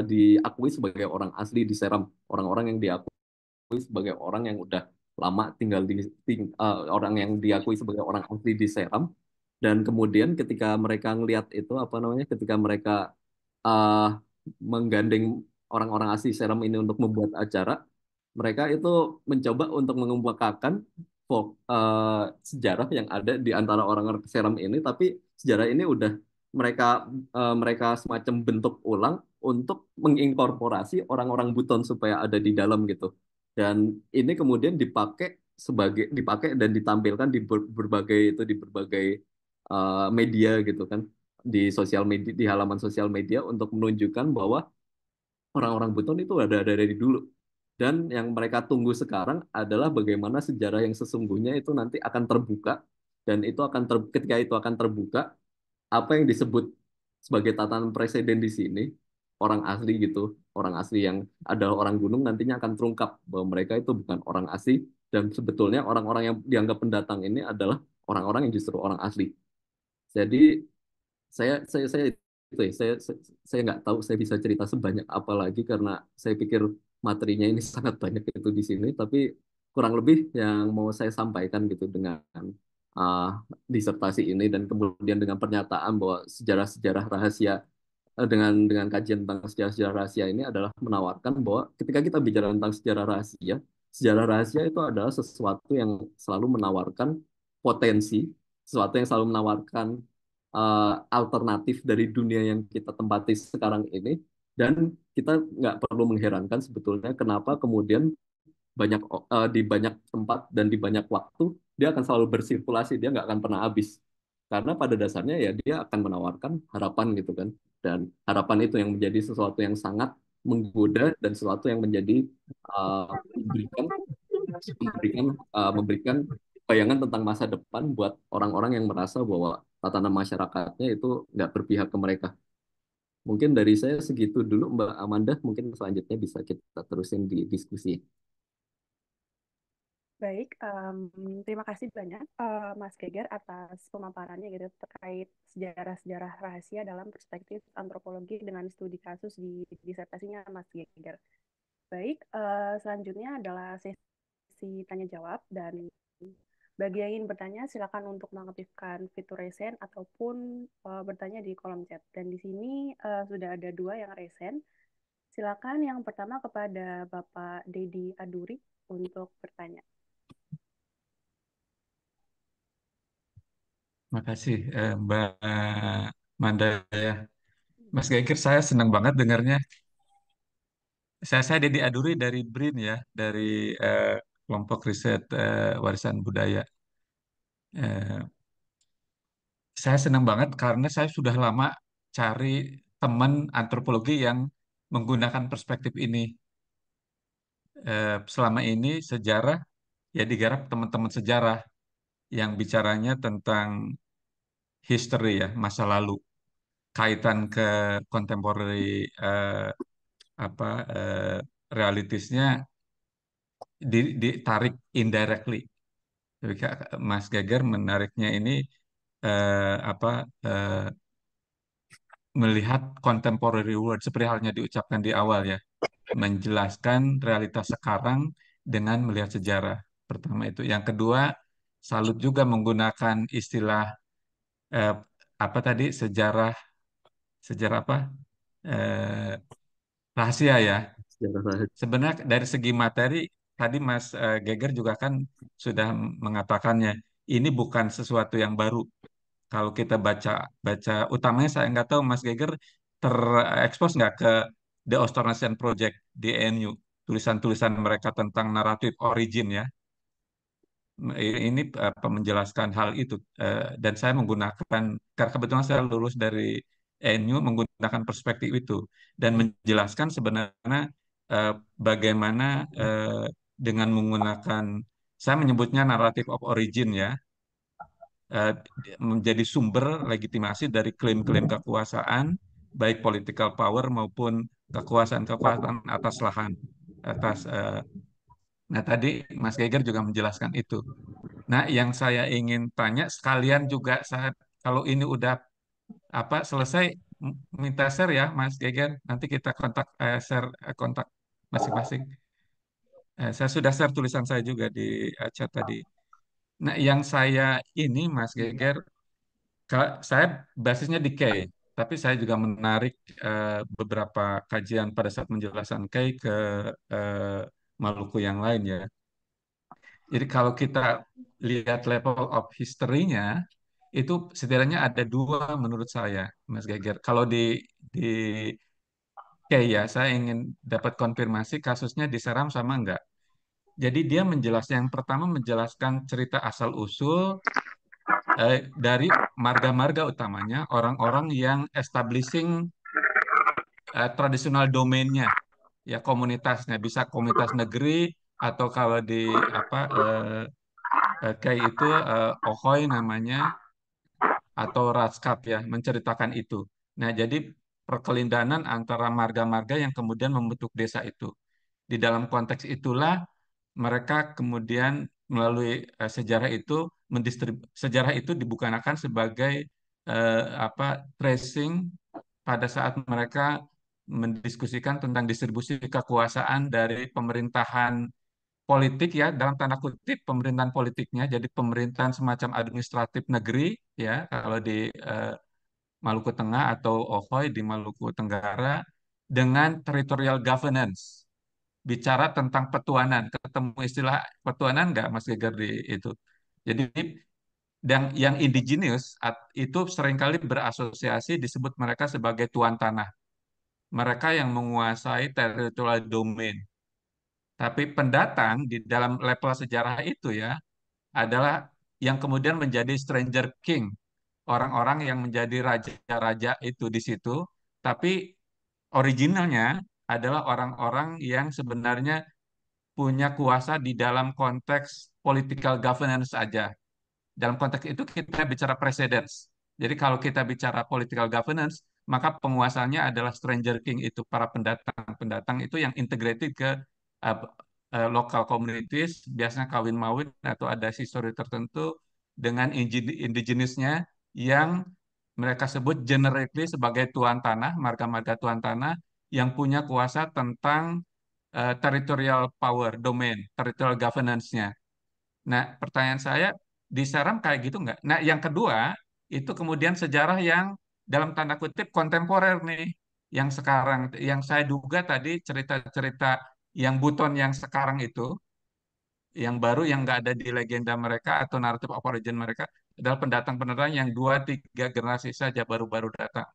diakui sebagai orang asli di Seram, orang-orang yang diakui sebagai orang yang udah lama tinggal orang yang diakui sebagai orang asli di Seram. Dan kemudian ketika mereka ngelihat itu apa namanya, ketika mereka uh, menggandeng orang-orang asli Seram ini untuk membuat acara, mereka itu mencoba untuk mengemukakan sejarah yang ada di antara orang-orang Seram ini, tapi sejarah ini udah mereka mereka semacam bentuk ulang untuk menginkorporasi orang-orang Buton supaya ada di dalam gitu. Dan ini kemudian dipakai dan ditampilkan di berbagai media gitu kan, di sosial media, di halaman sosial media untuk menunjukkan bahwa orang-orang Buton itu ada dari dulu. Dan yang mereka tunggu sekarang adalah bagaimana sejarah yang sesungguhnya itu nanti akan terbuka, dan itu ketika itu akan terbuka, apa yang disebut sebagai tatanan presiden di sini, orang asli gitu, orang asli yang adalah orang gunung nantinya akan terungkap bahwa mereka itu bukan orang asli, dan sebetulnya orang-orang yang dianggap pendatang ini adalah orang-orang yang justru orang asli. Jadi saya itu ya, saya nggak tahu saya bisa cerita sebanyak apa lagi karena saya pikir materinya ini sangat banyak itu di sini, tapi kurang lebih yang mau saya sampaikan gitu dengan uh, disertasi ini dan kemudian dengan pernyataan bahwa sejarah-sejarah rahasia, dengan kajian tentang sejarah-sejarah rahasia ini adalah menawarkan bahwa ketika kita bicara tentang sejarah rahasia itu adalah sesuatu yang selalu menawarkan potensi, sesuatu yang selalu menawarkan alternatif dari dunia yang kita tempati sekarang ini, dan kita nggak perlu mengherankan sebetulnya kenapa kemudian di banyak tempat dan di banyak waktu dia akan selalu bersirkulasi, dia nggak akan pernah habis karena pada dasarnya ya dia akan menawarkan harapan gitu kan, dan harapan itu yang menjadi sesuatu yang sangat menggoda dan sesuatu yang menjadi memberikan memberikan memberikan bayangan tentang masa depan buat orang-orang yang merasa bahwa tatanan masyarakatnya itu nggak berpihak ke mereka. Mungkin dari saya segitu dulu, Mbak Amanda. Mungkin selanjutnya bisa kita terusin di diskusi. Baik, terima kasih banyak Mas Geger atas pemaparannya gitu terkait sejarah-sejarah rahasia dalam perspektif antropologi dengan studi kasus di disertasinya Mas Geger. Baik, selanjutnya adalah sesi tanya jawab dan bagi yang ingin bertanya silakan untuk mengaktifkan fitur resen ataupun bertanya di kolom chat. Dan di sini sudah ada dua yang resen. Silakan yang pertama kepada Bapak Dedi Aduri untuk bertanya. Makasih Mbak Manda ya. Mas Geger, saya senang banget dengarnya. Saya Dedi Aduri dari BRIN ya, dari eh, kelompok riset warisan budaya. Eh, saya senang banget karena saya sudah lama cari teman antropologi yang menggunakan perspektif ini. Selama ini sejarah ya digarap teman-teman sejarah yang bicaranya tentang history ya, masa lalu, kaitan ke contemporary apa realitisnya ditarik indirectly. Jadi Mas Geger menariknya ini apa melihat contemporary world seperti halnya diucapkan di awal ya, menjelaskan realitas sekarang dengan melihat sejarah. Pertama itu. Yang kedua, salut juga menggunakan istilah eh, apa tadi sejarah sejarah apa eh, rahasia ya. Sejarah rahasia. Sebenarnya dari segi materi, tadi Mas Geger juga kan sudah mengatakannya, ini bukan sesuatu yang baru. Kalau kita baca, baca utamanya saya nggak tahu Mas Geger terekspos nggak ke The Austronesien Project di ENU, tulisan-tulisan mereka tentang naratif origin ya. Ini menjelaskan hal itu. Dan saya menggunakan, karena kebetulan saya lulus dari ENU menggunakan perspektif itu dan menjelaskan sebenarnya eh, bagaimana eh, dengan menggunakan, saya menyebutnya narrative of origin ya, eh, menjadi sumber legitimasi dari klaim-klaim kekuasaan, baik political power maupun kekuasaan-kekuasaan atas lahan, atas. Nah tadi Mas Geiger juga menjelaskan itu. Nah yang saya ingin tanya sekalian juga saat kalau ini udah selesai, minta share ya Mas Geiger, nanti kita share kontak masing-masing. Saya sudah share tulisan saya juga di chat tadi. Nah, yang saya ini, Mas Geger, saya basisnya di K, tapi saya juga menarik beberapa kajian pada saat menjelaskan K ke eh, Maluku yang lain ya. Jadi kalau kita lihat level of history-nya, itu setidaknya ada dua menurut saya, Mas Geger. Kalau di K ya, saya ingin dapat konfirmasi kasusnya diseram sama enggak. Jadi dia menjelaskan, yang pertama menjelaskan cerita asal-usul dari marga-marga utamanya, orang-orang yang establishing tradisional domainnya, ya komunitasnya, bisa komunitas negeri atau kalau di kayak itu Ohoy namanya atau Ratskap ya menceritakan itu. Nah, jadi perkelindahan antara marga-marga yang kemudian membentuk desa itu. Di dalam konteks itulah mereka kemudian melalui sejarah itu sejarah itu dibukukan sebagai tracing pada saat mereka mendiskusikan tentang distribusi kekuasaan dari pemerintahan politik ya dalam tanda kutip pemerintahan politiknya jadi pemerintahan semacam administratif negeri ya kalau di eh, Maluku Tengah atau Ohoy di Maluku Tenggara dengan territorial governance bicara tentang petuanan. Ketemu istilah petuanan nggak, Mas Geger, di itu? Jadi, dan yang indigenous itu seringkali berasosiasi disebut mereka sebagai tuan tanah. Mereka yang menguasai territorial domain. Tapi pendatang di dalam level sejarah itu ya adalah yang kemudian menjadi stranger king. Orang-orang yang menjadi raja-raja itu di situ. Tapi originalnya adalah orang-orang yang sebenarnya punya kuasa di dalam konteks political governance saja. Dalam konteks itu kita bicara precedence. Jadi kalau kita bicara political governance, maka penguasanya adalah stranger king itu para pendatang-pendatang itu yang integrated ke uh, local communities, biasanya kawin mawin atau ada histori tertentu dengan indigenous-nya yang mereka sebut generically sebagai tuan tanah, marga-marga tuan tanah yang punya kuasa tentang territorial power, domain, territorial governance-nya. Nah, pertanyaan saya, di Seram kayak gitu nggak? Nah, yang kedua, itu kemudian sejarah yang dalam tanda kutip kontemporer nih, yang sekarang, yang saya duga tadi cerita-cerita yang Buton yang sekarang itu, yang baru yang nggak ada di legenda mereka atau naratif of origin mereka, adalah pendatang-pendatang yang 2-3 generasi saja baru-baru datang.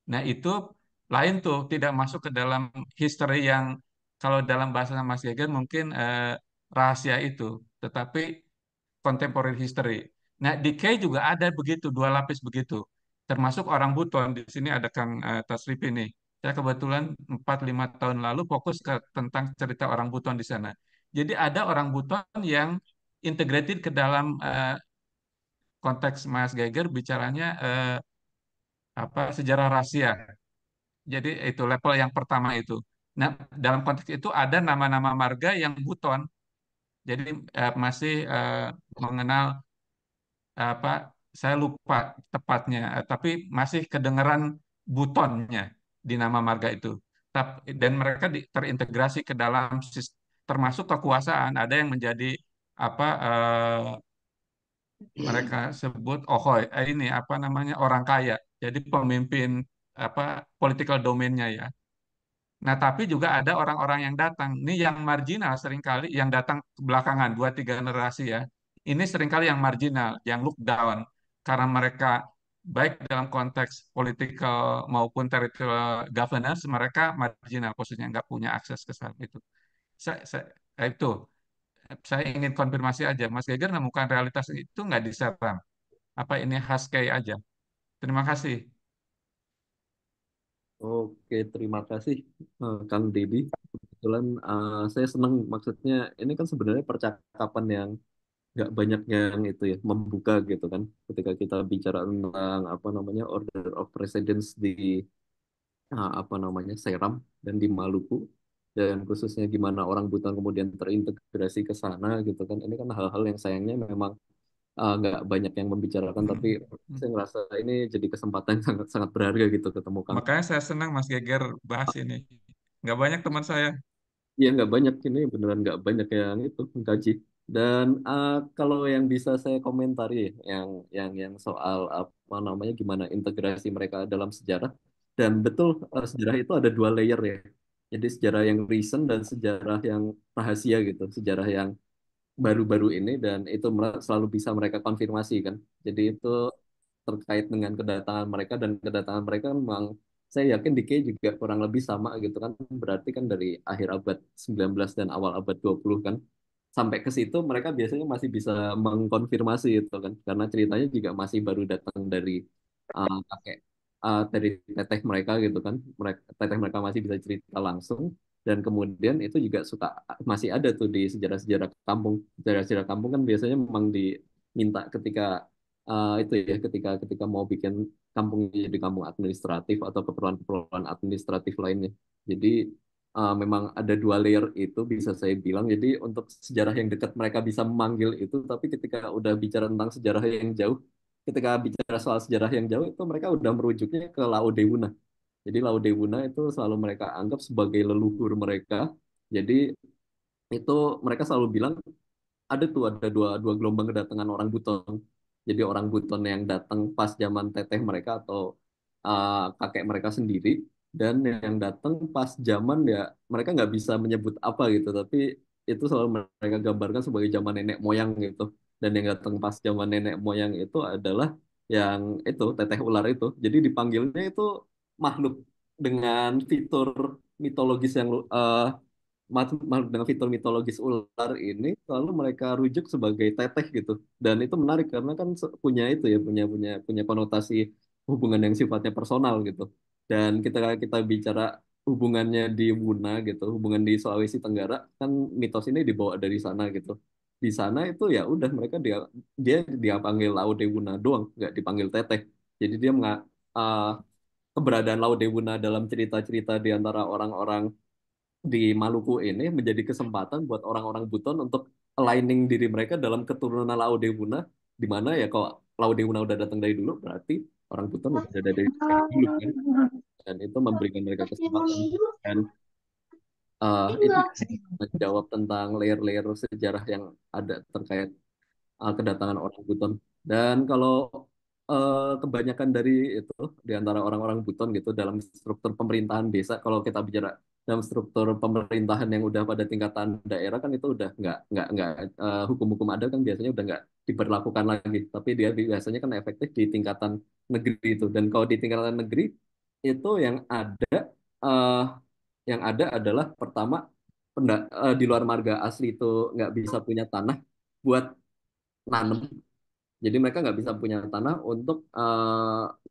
Nah, itu lain tuh, tidak masuk ke dalam history yang kalau dalam bahasa Mas Gegen mungkin rahasia itu, tetapi contemporary history. Nah, di K juga ada begitu, dua lapis begitu. Termasuk orang Buton, di sini ada Kang Tasrif ini. Saya kebetulan 4-5 tahun lalu fokus ke tentang cerita orang Buton di sana. Jadi ada orang Buton yang integrated ke dalam konteks Mas Geiger bicaranya sejarah rahasia. Jadi itu level yang pertama itu. Nah, dalam konteks itu ada nama-nama marga yang Buton. Jadi masih mengenal apa saya lupa tepatnya, tapi masih kedengeran Butonnya di nama marga itu. Dan mereka terintegrasi ke dalam termasuk kekuasaan. Ada yang menjadi apa mereka sebut Ohoy, ini apa namanya orang kaya. Jadi pemimpin apa political domainnya ya. Nah, tapi juga ada orang-orang yang datang. Ini yang marginal seringkali, yang datang belakangan, 2-3 generasi ya. Ini seringkali yang marginal, yang look down. Karena mereka baik dalam konteks political maupun territorial governance, mereka marginal, posisinya nggak punya akses ke sana itu. Itu, saya ingin konfirmasi aja. Mas Geger menemukan realitas itu nggak di Seram? Apa ini khas kayak aja? Terima kasih. Oke, terima kasih Kang Deddy. Kebetulan saya senang, maksudnya ini kan sebenarnya percakapan yang nggak banyak yang itu ya membuka gitu kan. Ketika kita bicara tentang apa namanya order of precedence di apa namanya Seram dan di Maluku, dan khususnya gimana orang Buton kemudian terintegrasi ke sana gitu kan. Ini kan hal-hal yang sayangnya memang nggak banyak yang membicarakan, tapi Mm-mm. saya ngerasa ini jadi kesempatan yang sangat sangat berharga gitu ketemu Kang. Makanya saya senang Mas Geger bahas ini. Nggak banyak teman saya. Iya nggak banyak, ini beneran nggak banyak yang itu mengkaji. Dan kalau yang bisa saya komentari, yang soal apa namanya gimana integrasi mereka dalam sejarah, dan betul sejarah itu ada dua layer ya. Jadi sejarah yang recent dan sejarah yang rahasia gitu, sejarah yang baru-baru ini, dan itu selalu bisa mereka konfirmasi kan. Jadi itu terkait dengan kedatangan mereka, dan kedatangan mereka memang saya yakin di K juga kurang lebih sama gitu kan, berarti kan dari akhir abad 19 dan awal abad 20 kan, sampai ke situ mereka biasanya masih bisa mengkonfirmasi itu kan, karena ceritanya juga masih baru datang dari kakek dari teteh mereka gitu kan, mereka teteh mereka masih bisa cerita langsung, dan kemudian itu juga suka masih ada tuh di sejarah-sejarah kampung. Sejarah-sejarah kampung kan biasanya memang diminta ketika itu ya, ketika ketika mau bikin kampung jadi kampung administratif atau keperluan-keperluan administratif lainnya. Jadi memang ada dua layer itu bisa saya bilang. Jadi untuk sejarah yang dekat mereka bisa memanggil itu, tapi ketika udah bicara tentang sejarah yang jauh, ketika bicara soal sejarah yang jauh itu mereka udah merujuknya ke Laodewuna. Jadi Laodewuna itu selalu mereka anggap sebagai leluhur mereka. Jadi itu mereka selalu bilang ada tuh ada dua dua gelombang kedatangan orang Buton. Jadi orang Buton yang datang pas zaman teteh mereka atau kakek mereka sendiri, dan yang datang pas zaman ya mereka nggak bisa menyebut apa gitu, tapi itu selalu mereka gambarkan sebagai zaman nenek moyang gitu. Dan yang datang pas zaman nenek moyang itu adalah yang itu teteh ular itu. Jadi dipanggilnya itu makhluk dengan fitur mitologis yang makhluk dengan fitur mitologis ular ini selalu mereka rujuk sebagai teteh gitu. Dan itu menarik karena kan punya itu ya, punya konotasi hubungan yang sifatnya personal gitu. Dan kita kita bicara hubungannya di Wuna gitu, hubungan di Sulawesi Tenggara, kan mitos ini dibawa dari sana gitu. Di sana itu ya udah mereka dia panggil Laude Wuna doang, nggak dipanggil teteh. Jadi dia keberadaan Laude Wuna dalam cerita-cerita di antara orang-orang di Maluku ini menjadi kesempatan buat orang-orang Buton untuk aligning diri mereka dalam keturunan Laodewuna, di mana ya kalau Laodewuna udah datang dari dulu, berarti orang Buton udah ada dari dulu kan, dan itu memberikan mereka kesempatan. Dan itu menjawab tentang layer-layer sejarah yang ada terkait kedatangan orang Buton. Dan kalau kebanyakan dari itu di antara orang-orang Buton gitu dalam struktur pemerintahan desa, kalau kita bicara dalam struktur pemerintahan yang udah pada tingkatan daerah kan itu udah nggak hukum-hukum adat kan biasanya udah nggak diberlakukan lagi, tapi dia biasanya kan efektif di tingkatan negeri itu. Dan kalau di tingkatan negeri itu eh, yang ada adalah pertama di luar marga asli itu nggak bisa punya tanah buat nanam. Jadi mereka nggak bisa punya tanah untuk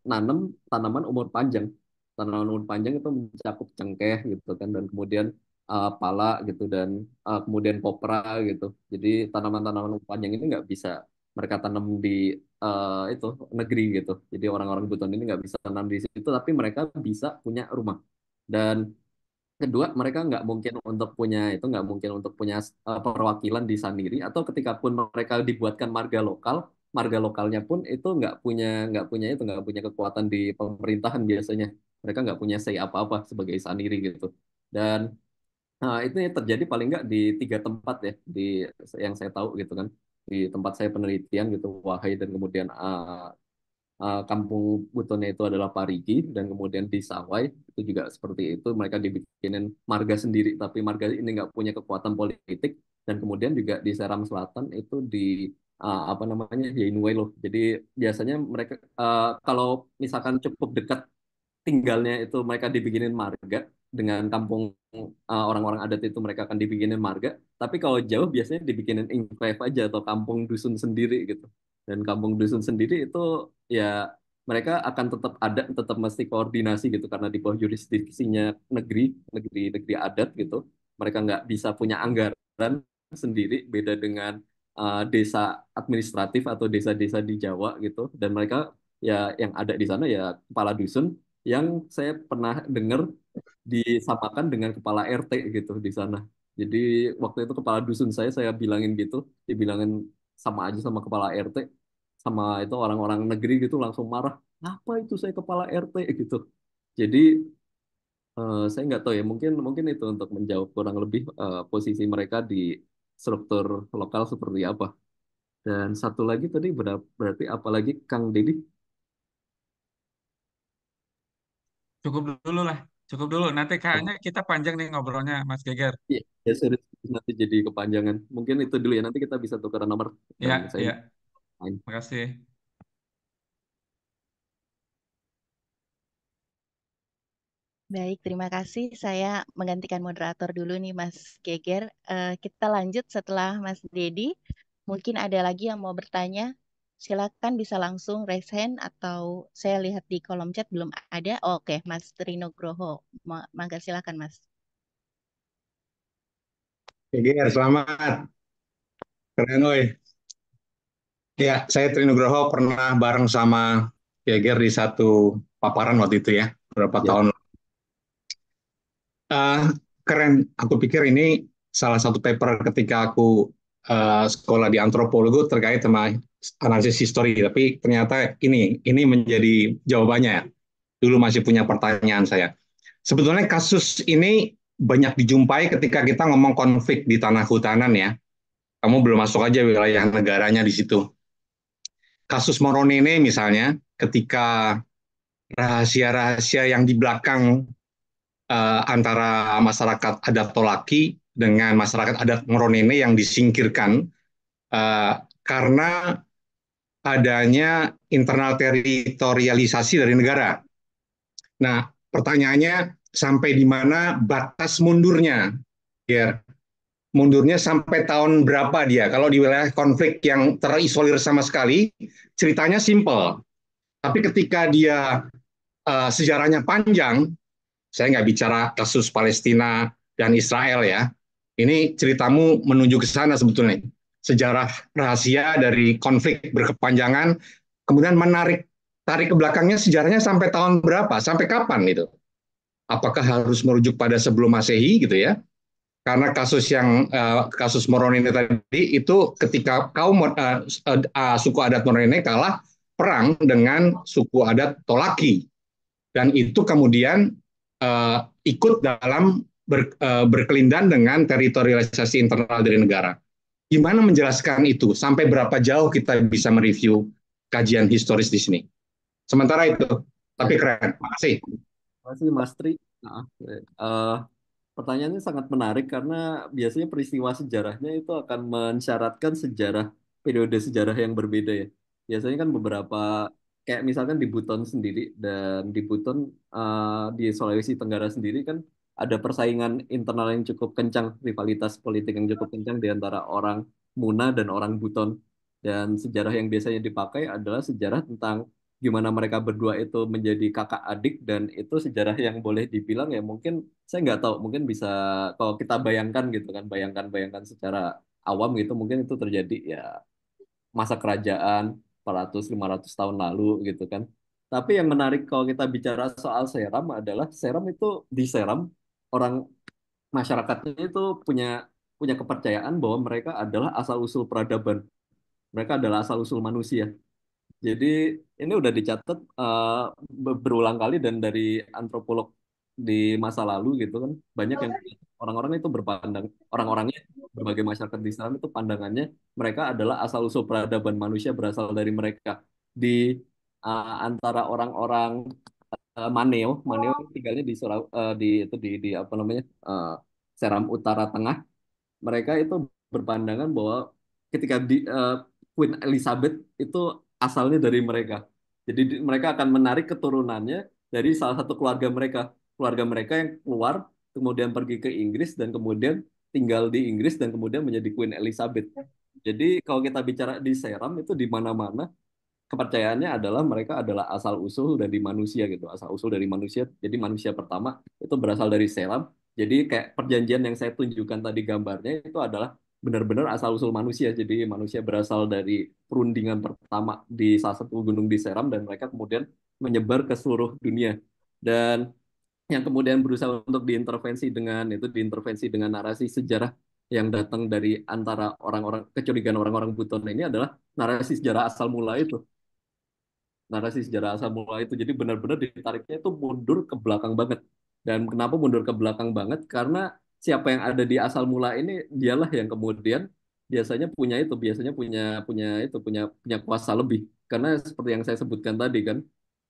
nanam tanaman umur panjang. Tanaman umur panjang itu mencakup cengkeh gitu kan, dan kemudian pala gitu, dan kemudian kopra gitu. Jadi tanaman-tanaman umur panjang ini nggak bisa mereka tanam di itu negeri gitu. Jadi orang-orang Buton ini nggak bisa tanam di situ, tapi mereka bisa punya rumah. Dan kedua, mereka nggak mungkin untuk punya perwakilan di Saniri, atau ketika pun mereka dibuatkan marga lokalnya pun itu nggak punya kekuatan di pemerintahan biasanya. Mereka nggak punya say apa-apa sebagai Saniri gitu. Dan itu yang terjadi paling nggak di tiga tempat ya, di yang saya tahu gitu kan, di tempat saya penelitian gitu, Wahai, dan kemudian kampung Butonnya itu adalah Parigi, dan kemudian di Sawai itu juga seperti itu, mereka dibikinin marga sendiri, tapi marga ini nggak punya kekuatan politik. Dan kemudian juga di Seram Selatan itu di apa namanya Yainuwelo. Jadi biasanya mereka kalau misalkan cukup dekat tinggalnya itu mereka dibikinin marga dengan kampung orang-orang adat itu, mereka akan dibikinin marga. Tapi kalau jauh biasanya dibikinin enclave aja atau kampung dusun sendiri gitu. Dan kampung dusun sendiri itu ya mereka akan tetap ada, tetap mesti koordinasi gitu karena di bawah jurisdiksinya negeri, negeri adat gitu. Mereka nggak bisa punya anggaran sendiri, beda dengan desa administratif atau desa-desa di Jawa gitu. Dan mereka ya yang ada di sana ya kepala dusun yang saya pernah dengar disamakan dengan kepala RT gitu di sana. Jadi waktu itu kepala dusun saya bilangin gitu, dibilangin sama aja sama kepala RT, sama itu orang-orang negeri gitu langsung marah. Apa itu saya kepala RT gitu. Jadi saya nggak tahu ya, mungkin mungkin itu untuk menjawab kurang lebih posisi mereka di struktur lokal seperti apa. Dan satu lagi tadi berarti apalagi Kang Deddy? Cukup dulu lah, cukup dulu. Nanti Oh, kayaknya kita panjang nih ngobrolnya, Mas Geger. iya, ya serius nanti jadi kepanjangan. Mungkin itu dulu ya, nanti kita bisa tukar nomor dan Ya, saya ya, main. makasih. Baik, terima kasih. Saya menggantikan moderator dulu nih, Mas Geger. Kita lanjut setelah Mas Dedi. Mungkin ada lagi yang mau bertanya. Silakan bisa langsung raise hand atau saya lihat di kolom chat belum ada. Oke, Mas Trino Groho. Mangga silakan, Mas. Geger, selamat. Keren, woi. Ya, saya Trinugroho pernah bareng sama Geger di satu paparan waktu itu ya, beberapa Ya, tahun. Eh, Keren. Aku pikir ini salah satu paper ketika aku sekolah di antropologi terkait sama analisis histori. Tapi ternyata ini menjadi jawabannya ya. Dulu masih punya pertanyaan saya. Sebetulnya kasus ini banyak dijumpai ketika kita ngomong konflik di tanah hutanan ya. Kamu belum masuk aja wilayah negaranya di situ. Kasus Moronene misalnya, ketika rahasia-rahasia yang di belakang antara masyarakat adat Tolaki dengan masyarakat adat Moronene yang disingkirkan karena adanya internal teritorialisasi dari negara. Nah, pertanyaannya sampai di mana batas mundurnya? Ya, mundurnya sampai tahun berapa dia? Kalau di wilayah konflik yang terisolir sama sekali, ceritanya simple. Tapi ketika dia sejarahnya panjang, saya nggak bicara kasus Palestina dan Israel ya. Ini ceritamu menuju ke sana sebetulnya. Sejarah rahasia dari konflik berkepanjangan, kemudian tarik ke belakangnya sejarahnya sampai tahun berapa, sampai kapan itu? Apakah harus merujuk pada sebelum Masehi gitu ya? Karena kasus Moronene tadi itu ketika suku adat Moronene kalah perang dengan suku adat Tolaki dan itu kemudian ikut dalam berkelindan dengan teritorialisasi internal dari negara. Gimana menjelaskan itu? Sampai berapa jauh kita bisa mereview kajian historis di sini? Sementara itu, tapi ya. keren. Makasih. Terima kasih Mas Tri. Nah, eh, pertanyaannya sangat menarik karena biasanya peristiwa sejarahnya itu akan mensyaratkan sejarah periode sejarah yang berbeda ya. Biasanya kan beberapa kayak misalkan di Buton sendiri dan di Buton di Sulawesi Tenggara sendiri kan ada persaingan internal yang cukup kencang, rivalitas politik yang cukup kencang di antara orang Muna dan orang Buton. Dan sejarah yang biasanya dipakai adalah sejarah tentang gimana mereka berdua itu menjadi kakak adik dan itu sejarah yang boleh dibilang ya mungkin saya nggak tahu mungkin bisa kalau kita bayangkan gitu kan bayangkan secara awam gitu mungkin itu terjadi ya masa kerajaan 400-500 tahun lalu gitu kan. Tapi yang menarik kalau kita bicara soal Seram adalah Seram itu di Seram orang masyarakatnya itu punya punya kepercayaan bahwa mereka adalah asal usul peradaban. Mereka adalah asal usul manusia. Jadi ini udah dicatat berulang kali dan dari antropolog di masa lalu gitu kan banyak yang orang-orang itu berpandang orang-orangnya berbagai masyarakat di sana itu pandangannya mereka adalah asal usul peradaban manusia berasal dari mereka di antara orang-orang Maneo yang tinggalnya di di itu di apa namanya Seram Utara Tengah mereka itu berpandangan bahwa ketika Queen Elizabeth itu asalnya dari mereka. Jadi mereka akan menarik keturunannya dari salah satu keluarga mereka yang keluar kemudian pergi ke Inggris dan kemudian tinggal di Inggris dan kemudian menjadi Queen Elizabeth. Jadi kalau kita bicara di Seram itu di mana-mana kepercayaannya adalah mereka adalah asal usul dari manusia gitu, asal usul dari manusia. Jadi manusia pertama itu berasal dari selam. Jadi kayak perjanjian yang saya tunjukkan tadi gambarnya itu adalah benar-benar asal usul manusia. Jadi manusia berasal dari perundingan pertama di salah satu gunung di Seram dan mereka kemudian menyebar ke seluruh dunia. Dan yang kemudian berusaha untuk diintervensi dengan narasi sejarah yang datang dari antara orang-orang kecurigaan orang-orang Buton ini adalah narasi sejarah asal mula itu, narasi sejarah asal mula itu. Jadi benar-benar ditariknya itu mundur ke belakang banget. Dan kenapa mundur ke belakang banget? Karena siapa yang ada di asal mula ini dialah yang kemudian biasanya punya punya punya kuasa lebih. Karena seperti yang saya sebutkan tadi kan,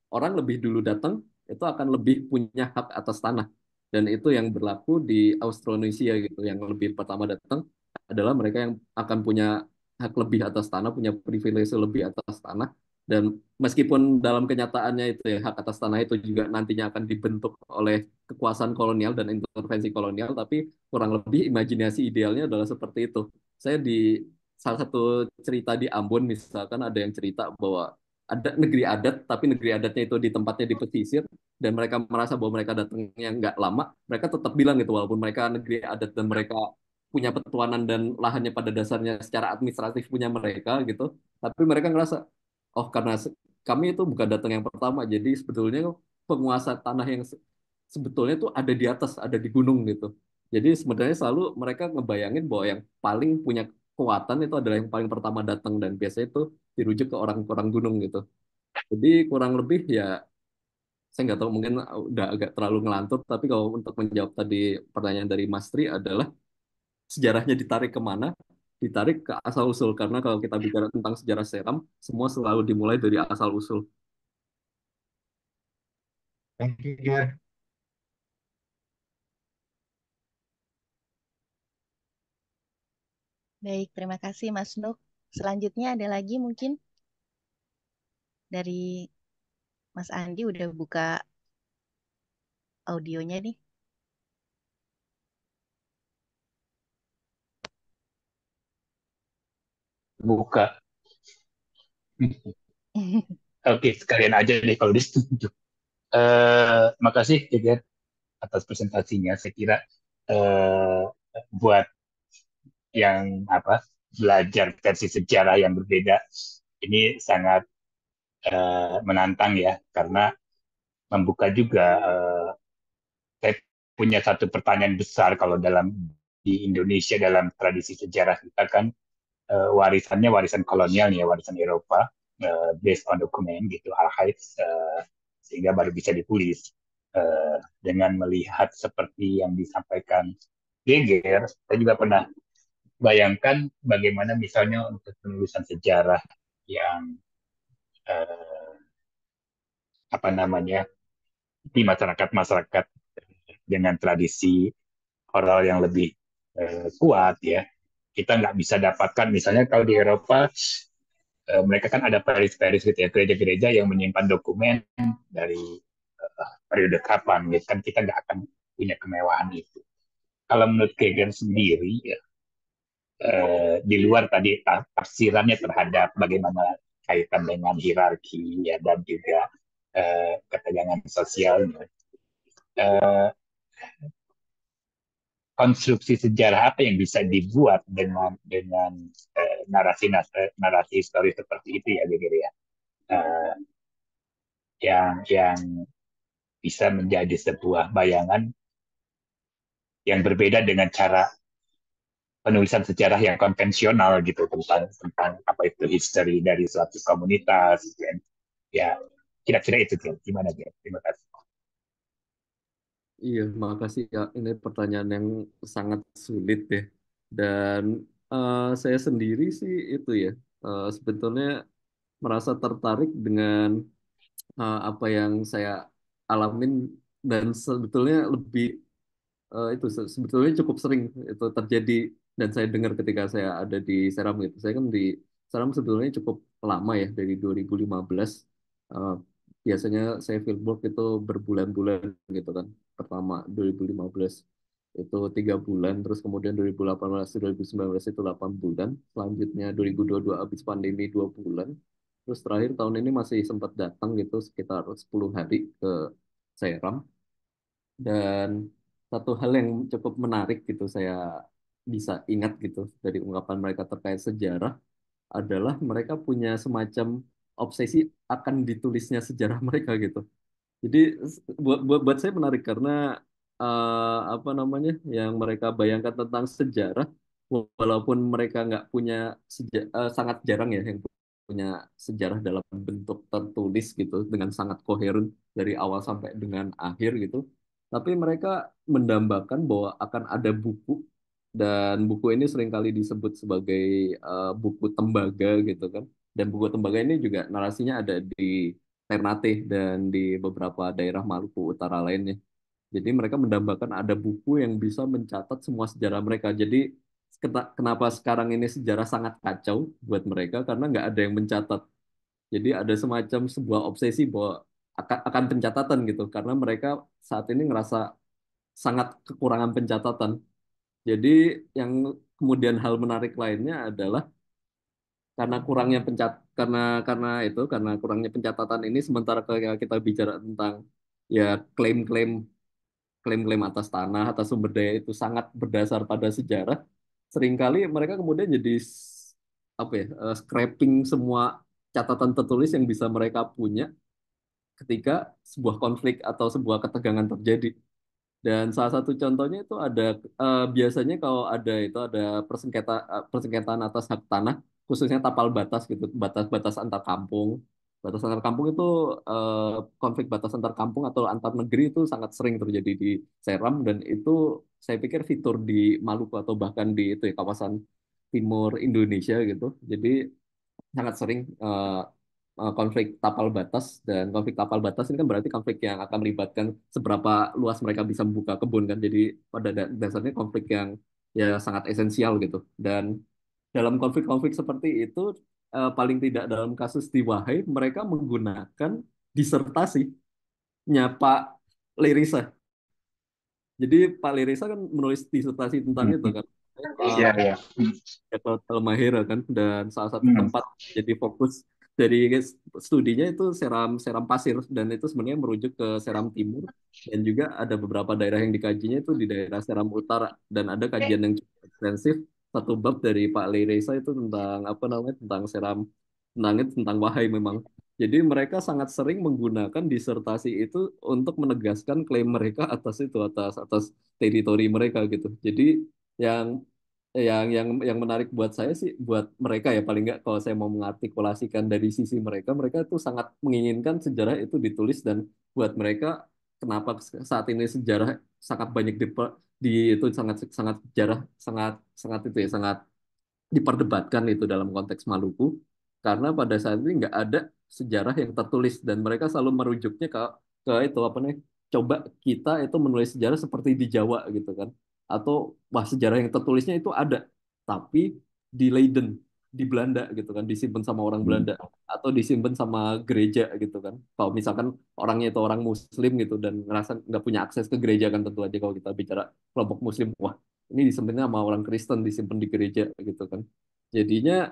orang lebih dulu datang itu akan lebih punya hak atas tanah. Dan itu yang berlaku di Austronesia gitu. Yang lebih pertama datang adalah mereka yang akan punya hak lebih atas tanah, punya privilege lebih atas tanah. Dan meskipun dalam kenyataannya itu ya hak atas tanah itu juga nantinya akan dibentuk oleh kekuasaan kolonial dan intervensi kolonial, tapi kurang lebih imajinasi idealnya adalah seperti itu. Saya di salah satu cerita di Ambon misalkan ada yang cerita bahwa ada negeri adat, tapi negeri adatnya itu di tempatnya di pesisir, dan mereka merasa bahwa mereka datangnya nggak lama, mereka tetap bilang gitu, walaupun mereka negeri adat dan mereka punya petuanan dan lahannya pada dasarnya secara administratif punya mereka gitu, tapi mereka ngerasa, oh karena kami itu bukan datang yang pertama, jadi sebetulnya penguasa tanah yang sebetulnya itu ada di atas, ada di gunung gitu. Jadi sebenarnya selalu mereka ngebayangin bahwa yang paling punya kekuatan itu adalah yang paling pertama datang dan biasanya itu dirujuk ke orang-orang gunung gitu. Jadi kurang lebih ya saya nggak tahu mungkin udah agak terlalu ngelantur tapi kalau untuk menjawab tadi pertanyaan dari Mas Tri adalah sejarahnya ditarik kemana? Ditarik ke asal usul karena kalau kita bicara tentang sejarah Seram semua selalu dimulai dari asal usul. Thank you, Ger. Baik, terima kasih Mas Nuk. Selanjutnya ada lagi mungkin dari Mas Andi udah buka audionya nih. Buka. Oke, sekalian aja deh kalau disetuju. Makasih Jeger atas presentasinya. Saya kira eh, buat yang belajar versi sejarah yang berbeda ini sangat menantang ya karena membuka juga saya punya satu pertanyaan besar kalau di Indonesia dalam tradisi sejarah kita kan warisannya warisan kolonial ya warisan Eropa based on dokumen gitu archives sehingga baru bisa ditulis dengan melihat seperti yang disampaikan Geger saya juga pernah bayangkan bagaimana misalnya untuk penulisan sejarah yang eh, apa namanya di masyarakat-masyarakat dengan tradisi oral yang lebih kuat ya kita nggak bisa dapatkan misalnya kalau di Eropa mereka kan ada paris-paris gitu ya gereja-gereja yang menyimpan dokumen dari periode kapan gitu kan kita nggak akan punya kemewahan itu kalau menurut Kagan sendiri ya, di luar tadi tafsirannya terhadap bagaimana kaitan dengan hierarki ya dan juga ketegangan sosialnya eh, konstruksi sejarah apa yang bisa dibuat dengan narasi historis seperti itu ya gitu ya yang bisa menjadi sebuah bayangan yang berbeda dengan cara penulisan sejarah yang konvensional gitu tentang apa itu history dari suatu komunitas gitu. Ya kira-kira itu gimana dia terima kasih. Iya, makasih ya. Ini pertanyaan yang sangat sulit ya. Dan saya sendiri sih itu ya, sebetulnya merasa tertarik dengan apa yang saya alamin dan sebetulnya lebih itu sebetulnya cukup sering itu terjadi dan saya dengar ketika saya ada di Seram gitu. Saya kan di Seram sebetulnya cukup lama ya dari 2015. Eh, biasanya saya fieldwork itu berbulan-bulan gitu kan. Pertama 2015 itu 3 bulan, terus kemudian 2018 2019 itu 8 bulan, selanjutnya 2022 habis pandemi 2 bulan, Terus terakhir tahun ini masih sempat datang gitu sekitar 10 hari ke Seram. Dan satu hal yang cukup menarik gitu saya bisa ingat gitu dari ungkapan mereka terkait sejarah adalah mereka punya semacam obsesi akan ditulisnya sejarah mereka gitu. Jadi buat saya menarik karena apa namanya yang mereka bayangkan tentang sejarah, walaupun mereka nggak punya sangat jarang ya yang punya sejarah dalam bentuk tertulis gitu dengan sangat koheren dari awal sampai dengan akhir gitu. Tapi mereka mendambakan bahwa akan ada buku dan buku ini seringkali disebut sebagai buku tembaga gitu kan. Dan buku tembaga ini juga narasinya ada di Ternate dan di beberapa daerah Maluku Utara lainnya. Jadi mereka mendambakan ada buku yang bisa mencatat semua sejarah mereka. Jadi kenapa sekarang ini sejarah sangat kacau buat mereka karena nggak ada yang mencatat. Jadi ada semacam sebuah obsesi bahwa akan pencatatan gitu karena mereka saat ini ngerasa sangat kekurangan pencatatan. Jadi yang kemudian hal menarik lainnya adalah karena kurangnya pencatatan ini sementara kalau kita bicara tentang ya klaim-klaim atas tanah atas sumber daya itu sangat berdasar pada sejarah, seringkali mereka kemudian jadi apa ya scraping semua catatan tertulis yang bisa mereka punya ketika sebuah konflik atau sebuah ketegangan terjadi. Dan salah satu contohnya itu ada biasanya kalau ada persengketaan atas hak tanah, khususnya tapal batas gitu, batas-batas antar kampung. Batas antar kampung itu konflik batas antar kampung atau antar negeri itu sangat sering terjadi di Seram dan itu saya pikir fitur di Maluku atau bahkan di itu ya kawasan timur Indonesia gitu. Jadi sangat sering konflik tapal batas dan konflik tapal batas ini kan berarti konflik yang akan melibatkan seberapa luas mereka bisa membuka kebun kan jadi pada dasarnya konflik yang ya sangat esensial gitu dan dalam konflik-konflik seperti itu paling tidak dalam kasus di Wahai mereka menggunakan disertasinya Pak Lerisa jadi Pak Lerisa kan menulis disertasi tentang itu kan Iya, iya. atau Halmahera kan dan salah satu Hmm. tempat jadi fokus dari studinya itu seram seram pasir dan itu sebenarnya merujuk ke Seram Timur dan juga ada beberapa daerah yang dikajinya itu di daerah Seram Utara dan ada kajian yang cukup ekstensif satu bab dari Pak Leiresa itu tentang apa namanya tentang Seram tentang Wahai memang jadi mereka sangat sering menggunakan disertasi itu untuk menegaskan klaim mereka atas itu atas teritori mereka gitu jadi yang yang menarik buat saya sih buat mereka ya paling nggak kalau saya mau mengartikulasikan dari sisi mereka mereka itu sangat menginginkan sejarah itu ditulis dan buat mereka kenapa saat ini sejarah sangat banyak di itu sangat sangat sejarah sangat sangat itu ya sangat diperdebatkan itu dalam konteks Maluku karena pada saat ini nggak ada sejarah yang tertulis dan mereka selalu merujuknya ke itu apa nih coba kita itu menulis sejarah seperti di Jawa gitu kan atau wah sejarah yang tertulisnya itu ada tapi di Leiden di Belanda gitu kan disimpan sama orang Belanda atau disimpan sama gereja gitu kan kalau misalkan orangnya itu orang Muslim gitu dan ngerasa nggak punya akses ke gereja kan tentu aja kalau kita bicara kelompok Muslim wah ini disimpannya sama orang Kristen disimpan di gereja gitu kan jadinya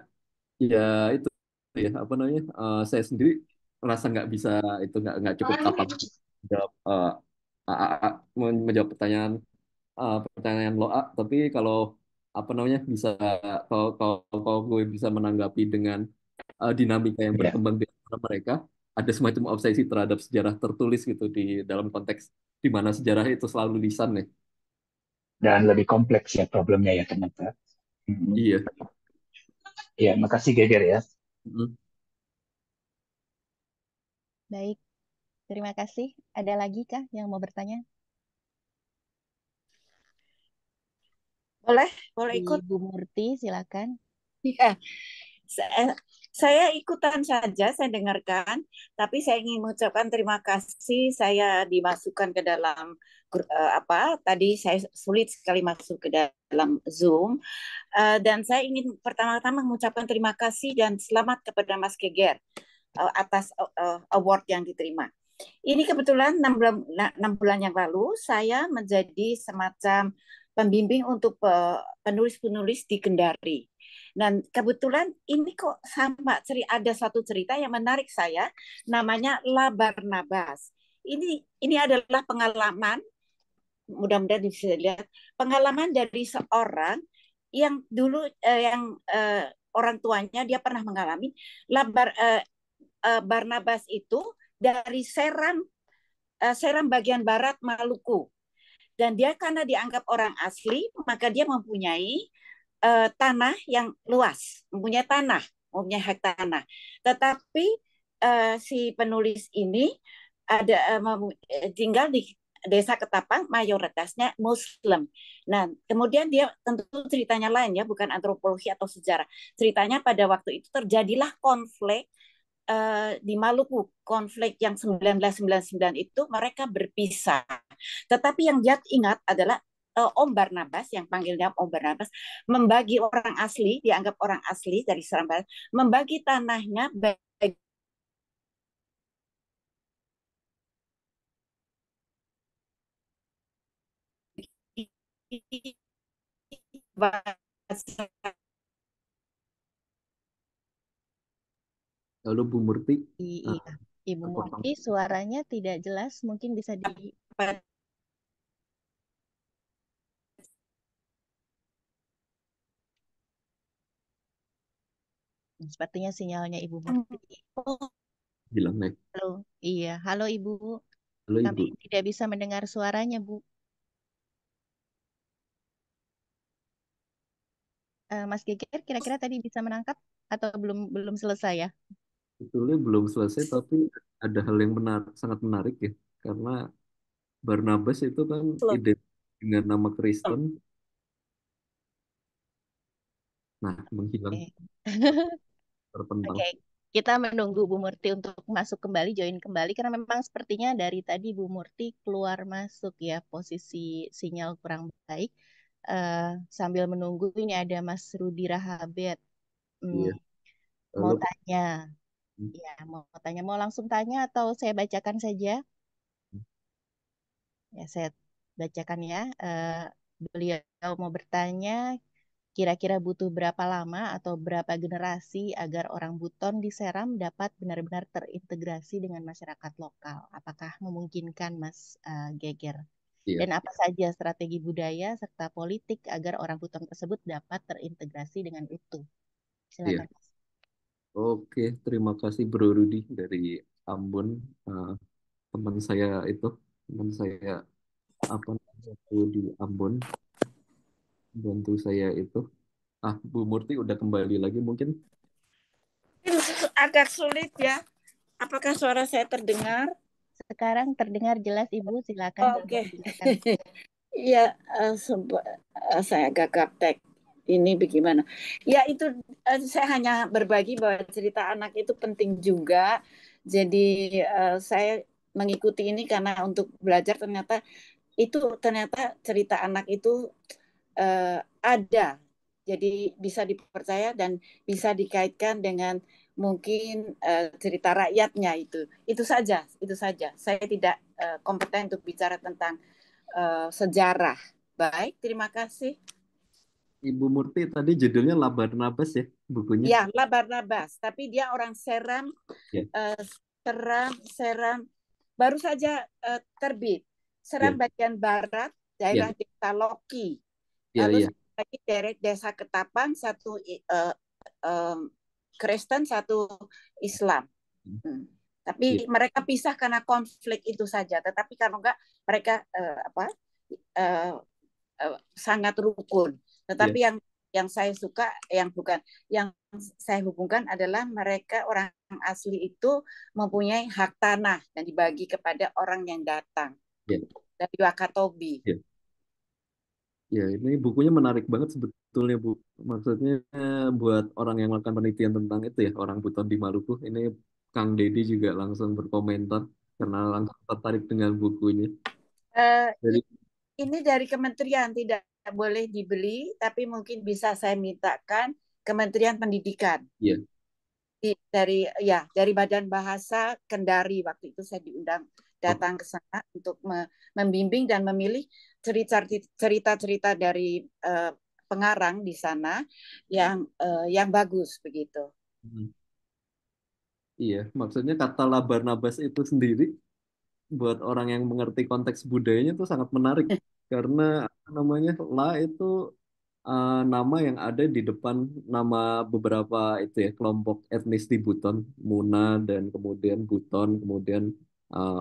ya itu ya apa namanya saya sendiri merasa nggak bisa itu nggak cukup kapal menjawab menjawab pertanyaan lo tapi kalau apa namanya bisa kalau gue bisa menanggapi dengan dinamika yang Iya. berkembang di antara mereka ada semacam obsesi terhadap sejarah tertulis gitu di dalam konteks di mana sejarah itu selalu lisan ya Dan lebih kompleks ya problemnya ya ternyata. Hmm. iya. Ya, makasih Geger ya. Mm. Baik, terima kasih. Ada lagi kah yang mau bertanya? Boleh, boleh ikut. Ibu Murti, silakan. Ya, saya ikutan saja, saya dengarkan, tapi saya ingin mengucapkan terima kasih. Saya dimasukkan ke dalam apa? Tadi saya sulit sekali masuk ke dalam Zoom, dan saya ingin pertama-tama mengucapkan terima kasih dan selamat kepada Mas Geger atas award yang diterima. Ini kebetulan 6 bulan yang lalu saya menjadi semacam pembimbing untuk penulis-penulis di Kendari. Dan kebetulan ini kok sama ada satu cerita yang menarik saya, namanya La Barnabas. Ini adalah pengalaman, mudah-mudahan bisa lihat, pengalaman dari seorang yang dulu orang tuanya dia pernah mengalami Barnabas itu dari Seram bagian barat Maluku. Dan dia karena dianggap orang asli, maka dia mempunyai tanah yang luas, mempunyai hak tanah. Tetapi si penulis ini tinggal di desa Ketapang, mayoritasnya Muslim. Nah, kemudian dia tentu ceritanya lain ya, bukan antropologi atau sejarah. Ceritanya pada waktu itu terjadilah konflik di Maluku, konflik yang 1999 itu mereka berpisah. Tetapi yang dia ingat adalah Om Barnabas, yang panggilnya Om Barnabas, membagi orang asli, dianggap orang asli dari Seram Barat, membagi tanahnya bagi Lalu Bu Murti, Iya, Ibu terpotong. Murti suaranya tidak jelas, mungkin bisa di sepertinya sinyalnya Ibu Murti. Bilang nih. Halo, iya, halo Ibu. Halo Kami Ibu. tidak bisa mendengar suaranya, Bu. Mas Geger, kira-kira tadi bisa menangkap atau belum selesai ya? Sebetulnya belum selesai, tapi ada hal yang sangat menarik ya. Karena Barnabas itu kan identik dengan nama Kristen. Nah, menghilang Oke. terpental. Oke, kita menunggu Bu Murti untuk masuk kembali, join kembali, karena memang sepertinya dari tadi Bu Murti keluar masuk ya, posisi sinyal kurang baik. Sambil menunggu ini ada Mas Rudi Rahabet. Iya. Mau Lalu tanya, ya mau langsung tanya atau saya bacakan saja? Ya, saya bacakan ya. Beliau mau bertanya, kira-kira butuh berapa lama atau berapa generasi agar orang Buton di Seram dapat benar-benar terintegrasi dengan masyarakat lokal? Apakah memungkinkan, Mas Geger? iya, Dan apa saja strategi budaya serta politik agar orang Buton tersebut dapat terintegrasi dengan utuh? iya. Silakan, Mas. Oke, terima kasih Bro Rudi dari Ambon. Eh, teman saya itu, teman saya apa namanya, waktu di Ambon, bantu saya itu. Bu Murti udah kembali lagi mungkin. agak sulit ya. Apakah suara saya terdengar? Sekarang terdengar jelas, Ibu. Silakan. Oke. Iya, saya agak gaptek. Ini bagaimana? Ya itu saya hanya berbagi bahwa cerita anak itu penting juga. Jadi saya mengikuti ini karena untuk belajar ternyata cerita anak itu ada. Jadi bisa dipercaya dan bisa dikaitkan dengan mungkin cerita rakyatnya itu. Itu saja, itu saja. Saya tidak kompeten untuk bicara tentang sejarah. Baik, terima kasih. Ibu Murti tadi judulnya La Barnabas ya bukunya. Ya, La Barnabas. Tapi dia orang Seram, Ya. Seram baru saja terbit. Seram Ya. bagian barat, daerah Ya. Desa Loki. Ya, Lalu ya. lagi daerah Desa Ketapang, satu Kristen, satu Islam. Tapi Ya. mereka pisah karena konflik itu saja. Tetapi kalau enggak, mereka sangat rukun. Tetapi yang saya suka, yang saya hubungkan adalah mereka orang asli itu mempunyai hak tanah dan dibagi kepada orang yang datang dari Wakatobi. Ya, ini bukunya menarik banget sebetulnya Bu. Maksudnya buat orang yang melakukan penelitian tentang itu ya, orang Buton di Maluku. Ini Kang Deddy juga langsung berkomentar karena langsung tertarik dengan bukunya. Jadi ini dari kementerian, tidak boleh dibeli, tapi mungkin bisa saya mintakan Kementerian Pendidikan. Iya. Dari Badan Bahasa Kendari, waktu itu saya diundang datang ke sana untuk membimbing dan memilih cerita-cerita dari pengarang di sana yang bagus begitu. Hmm. Iya, maksudnya kata La Barnabas itu sendiri buat orang yang mengerti konteks budayanya itu sangat menarik karena apa namanya La itu nama yang ada di depan nama beberapa itu ya kelompok etnis di Buton, Muna dan kemudian Buton, kemudian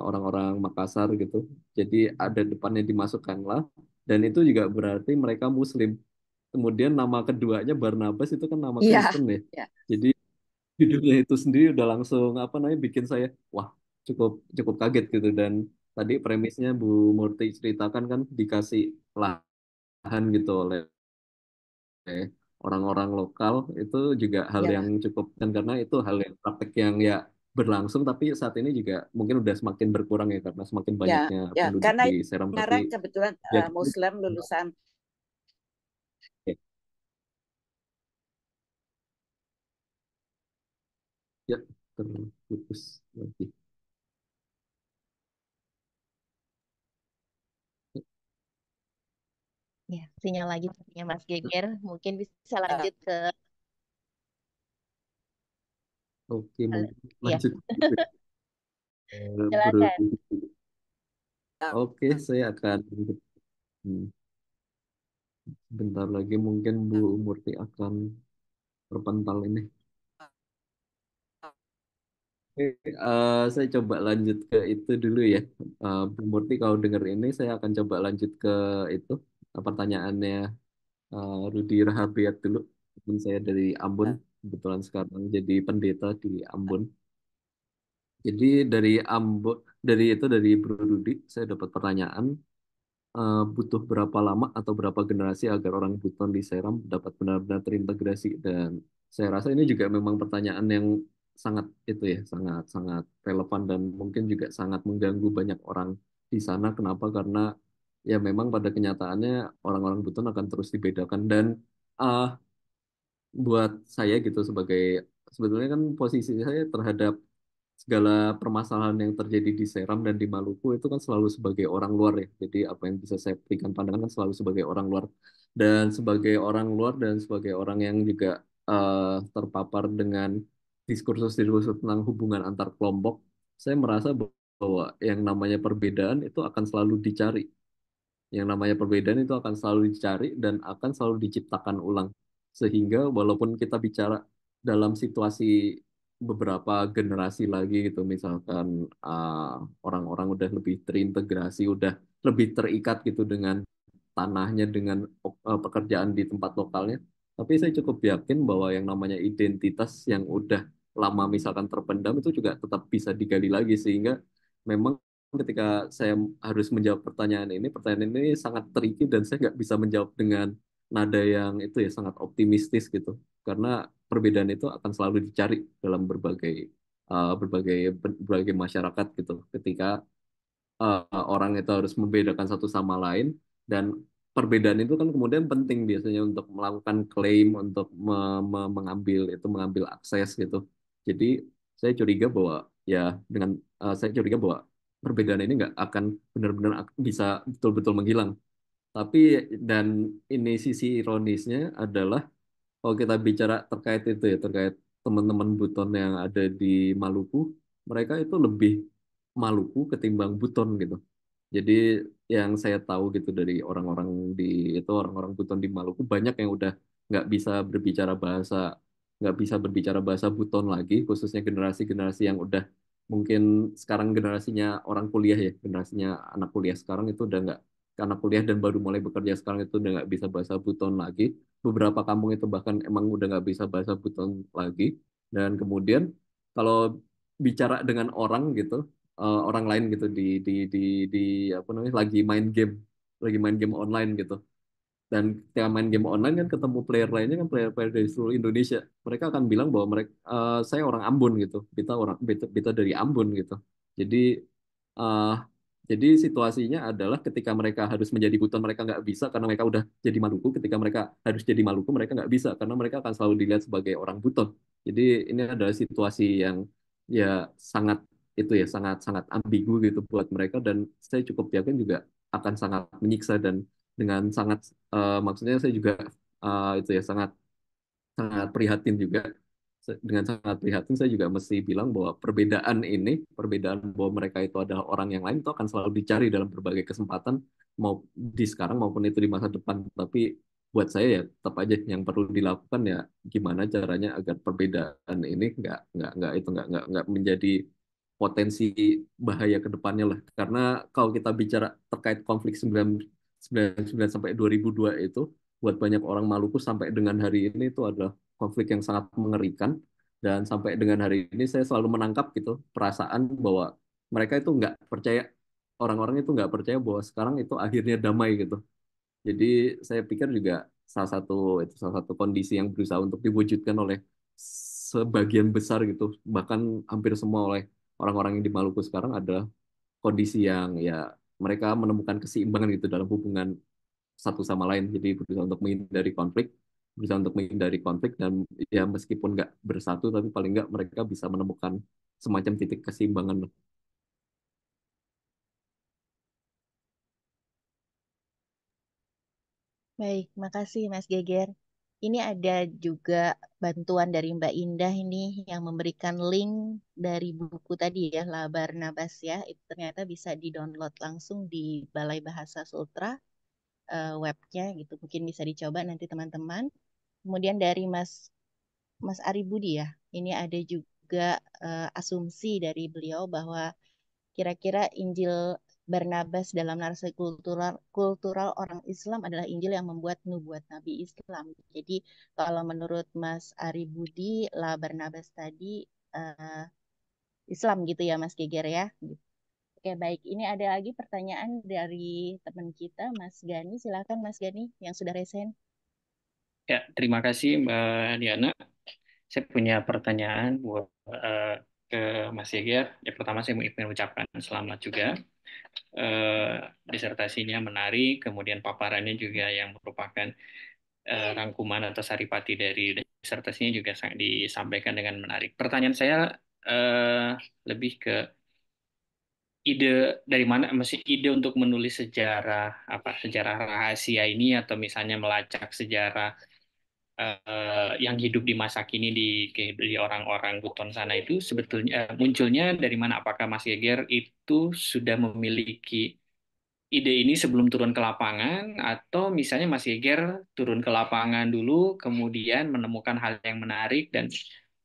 orang-orang Makassar gitu. Jadi ada depannya dimasukkan La dan itu juga berarti mereka Muslim. Kemudian nama keduanya Barnabas itu kan nama Iya, Kristen ya. ya, Jadi judulnya itu sendiri udah langsung apa namanya bikin saya wah cukup cukup kaget gitu dan tadi premisnya Bu Murti ceritakan kan dikasih lahan gitu oleh orang-orang lokal itu juga hal yang ya, cukup dan karena itu hal yang praktek yang ya berlangsung tapi saat ini juga mungkin udah semakin berkurang ya karena semakin ya, banyaknya ya. penduduk Karena di Seram tapi pengarang kebetulan ya Muslim lulusan. ya terputus lagi. Ya, sinyal lagi sepertinya Mas Geger. Mungkin bisa lanjut ke Oke mungkin ya, lanjut silakan. Oke, saya akan hmm, bentar lagi mungkin Bu Murti akan berpental ini. Oke, saya coba lanjut ke itu dulu ya. Bu Murti kalau dengar ini, saya akan coba lanjut ke itu pertanyaannya Rudi Rahabiat dulu. Teman saya dari Ambon, kebetulan sekarang jadi pendeta di Ambon. Jadi dari Ambon, dari Bro Rudi, saya dapat pertanyaan. Butuh berapa lama atau berapa generasi agar orang Buton di Seram dapat benar-benar terintegrasi dan saya rasa ini juga memang pertanyaan yang sangat itu ya sangat sangat relevan dan mungkin juga sangat mengganggu banyak orang di sana. Kenapa? Karena ya memang pada kenyataannya orang-orang Buton akan terus dibedakan dan uh, buat saya gitu sebagai sebetulnya kan posisi saya terhadap segala permasalahan yang terjadi di Seram dan di Maluku itu kan selalu sebagai orang luar ya. Jadi apa yang bisa saya berikan pandangan kan selalu sebagai orang luar dan sebagai orang luar dan sebagai orang yang juga terpapar dengan diskursus-diskursus tentang hubungan antar kelompok, saya merasa bahwa yang namanya perbedaan itu akan selalu dicari. Yang namanya perbedaan itu akan selalu dicari dan akan selalu diciptakan ulang. Sehingga walaupun kita bicara dalam situasi beberapa generasi lagi gitu, misalkan orang-orang udah lebih terintegrasi, udah lebih terikat gitu dengan tanahnya, dengan pekerjaan di tempat lokalnya. Tapi saya cukup yakin bahwa yang namanya identitas yang udah lama misalkan terpendam itu juga tetap bisa digali lagi sehingga memang ketika saya harus menjawab pertanyaan ini sangat tricky dan saya nggak bisa menjawab dengan nada yang itu ya sangat optimistis gitu. Karena perbedaan itu akan selalu dicari dalam berbagai masyarakat gitu. Ketika orang itu harus membedakan satu sama lain dan perbedaan itu kan kemudian penting biasanya untuk melakukan klaim untuk mengambil akses gitu. Jadi saya curiga bahwa perbedaan ini nggak akan benar-benar bisa betul-betul menghilang. Tapi dan ini sisi ironisnya adalah kalau kita bicara terkait itu ya, terkait teman-teman Buton yang ada di Maluku, mereka itu lebih Maluku ketimbang Buton gitu. Jadi yang saya tahu gitu dari orang-orang di itu orang-orang Buton di Maluku banyak yang udah nggak bisa berbicara bahasa nggak bisa berbicara bahasa Buton lagi, khususnya generasi-generasi yang udah mungkin sekarang generasinya orang kuliah ya, generasinya anak kuliah sekarang itu udah nggak anak kuliah dan baru mulai bekerja sekarang itu udah nggak bisa bahasa Buton lagi. Beberapa kampung itu bahkan emang udah nggak bisa bahasa Buton lagi. Dan kemudian kalau bicara dengan orang gitu, orang lain gitu di apa namanya lagi main game online gitu dan ketika main game online kan ketemu player lainnya kan player-player dari seluruh Indonesia mereka akan bilang bahwa saya orang Ambon gitu kita dari Ambon gitu jadi eh, jadi situasinya adalah ketika mereka harus menjadi Buton mereka nggak bisa karena mereka udah jadi Maluku ketika mereka harus jadi Maluku mereka nggak bisa karena mereka akan selalu dilihat sebagai orang Buton jadi ini adalah situasi yang ya sangat itu ya sangat sangat ambigu gitu buat mereka dan saya cukup yakin juga akan sangat menyiksa dan dengan sangat maksudnya saya juga itu ya sangat sangat prihatin juga. Dengan sangat prihatin saya juga mesti bilang bahwa perbedaan bahwa mereka itu adalah orang yang lain itu akan selalu dicari dalam berbagai kesempatan, mau di sekarang maupun itu di masa depan. Tapi buat saya ya tetap aja yang perlu dilakukan ya gimana caranya agar perbedaan ini nggak menjadi potensi bahaya ke depannya lah. Karena kalau kita bicara terkait konflik 1999 sampai 2002 itu, buat banyak orang Maluku sampai dengan hari ini itu adalah konflik yang sangat mengerikan. Dan sampai dengan hari ini saya selalu menangkap gitu perasaan bahwa mereka itu nggak percaya, orang-orang itu nggak percaya bahwa sekarang itu akhirnya damai gitu. Jadi saya pikir juga salah satu kondisi yang berusaha untuk diwujudkan oleh sebagian besar gitu, bahkan hampir semua oleh orang-orang yang di Maluku sekarang adalah kondisi yang ya mereka menemukan keseimbangan gitu dalam hubungan satu sama lain. Jadi berusaha untuk menghindari konflik dan ya meskipun nggak bersatu, tapi paling nggak mereka bisa menemukan semacam titik keseimbangan. Baik, makasih Mas Geger. Ini ada juga bantuan dari Mbak Indah ini yang memberikan link dari buku tadi ya, La Barnabas ya. Itu ternyata bisa di-download langsung di Balai Bahasa Sultra webnya gitu. Mungkin bisa dicoba nanti teman-teman. Kemudian dari Mas Ari Budi ya. Ini ada juga asumsi dari beliau bahwa kira-kira Injil Barnabas dalam narasi kultural orang Islam adalah Injil yang membuat nubuat Nabi Islam. Jadi kalau menurut Mas Ari Budi, La Barnabas tadi eh, Islam gitu ya Mas Geger ya. Oke baik, ini ada lagi pertanyaan dari teman kita Mas Gani. Silakan Mas Gani yang sudah resen. Ya, terima kasih Mbak Diana. Saya punya pertanyaan buat ke Mas Yeger. Ya, pertama saya ingin mengucapkan selamat juga. Disertasinya menarik, kemudian paparannya juga yang merupakan rangkuman atau saripati dari disertasinya juga sangat disampaikan dengan menarik. Pertanyaan saya lebih ke ide dari mana, masih ide untuk menulis sejarah rahasia ini atau misalnya melacak sejarah yang hidup di masa kini di orang-orang Buton sana itu sebetulnya munculnya dari mana? Apakah Mas Geger itu sudah memiliki ide ini sebelum turun ke lapangan, atau misalnya Mas Geger turun ke lapangan dulu, kemudian menemukan hal yang menarik dan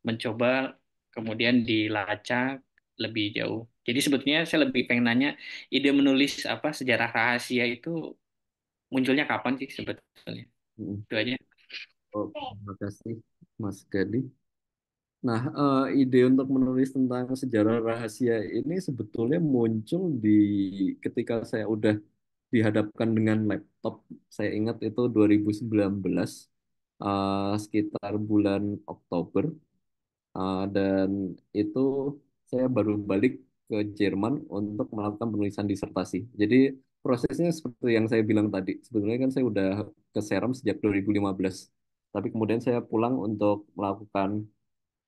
mencoba kemudian dilacak lebih jauh. Jadi sebetulnya saya lebih pengen nanya, ide menulis sejarah rahasia itu munculnya kapan sih sebetulnya? Itu aja. Oh, terima kasih Mas Gadi. Nah, ide untuk menulis tentang sejarah rahasia ini sebetulnya muncul ketika saya udah dihadapkan dengan laptop. Saya ingat itu 2019, sekitar bulan Oktober. Dan itu saya baru balik ke Jerman untuk melakukan penulisan disertasi. Jadi prosesnya seperti yang saya bilang tadi. Sebetulnya kan saya udah ke Seram sejak 2015. Tapi kemudian saya pulang untuk melakukan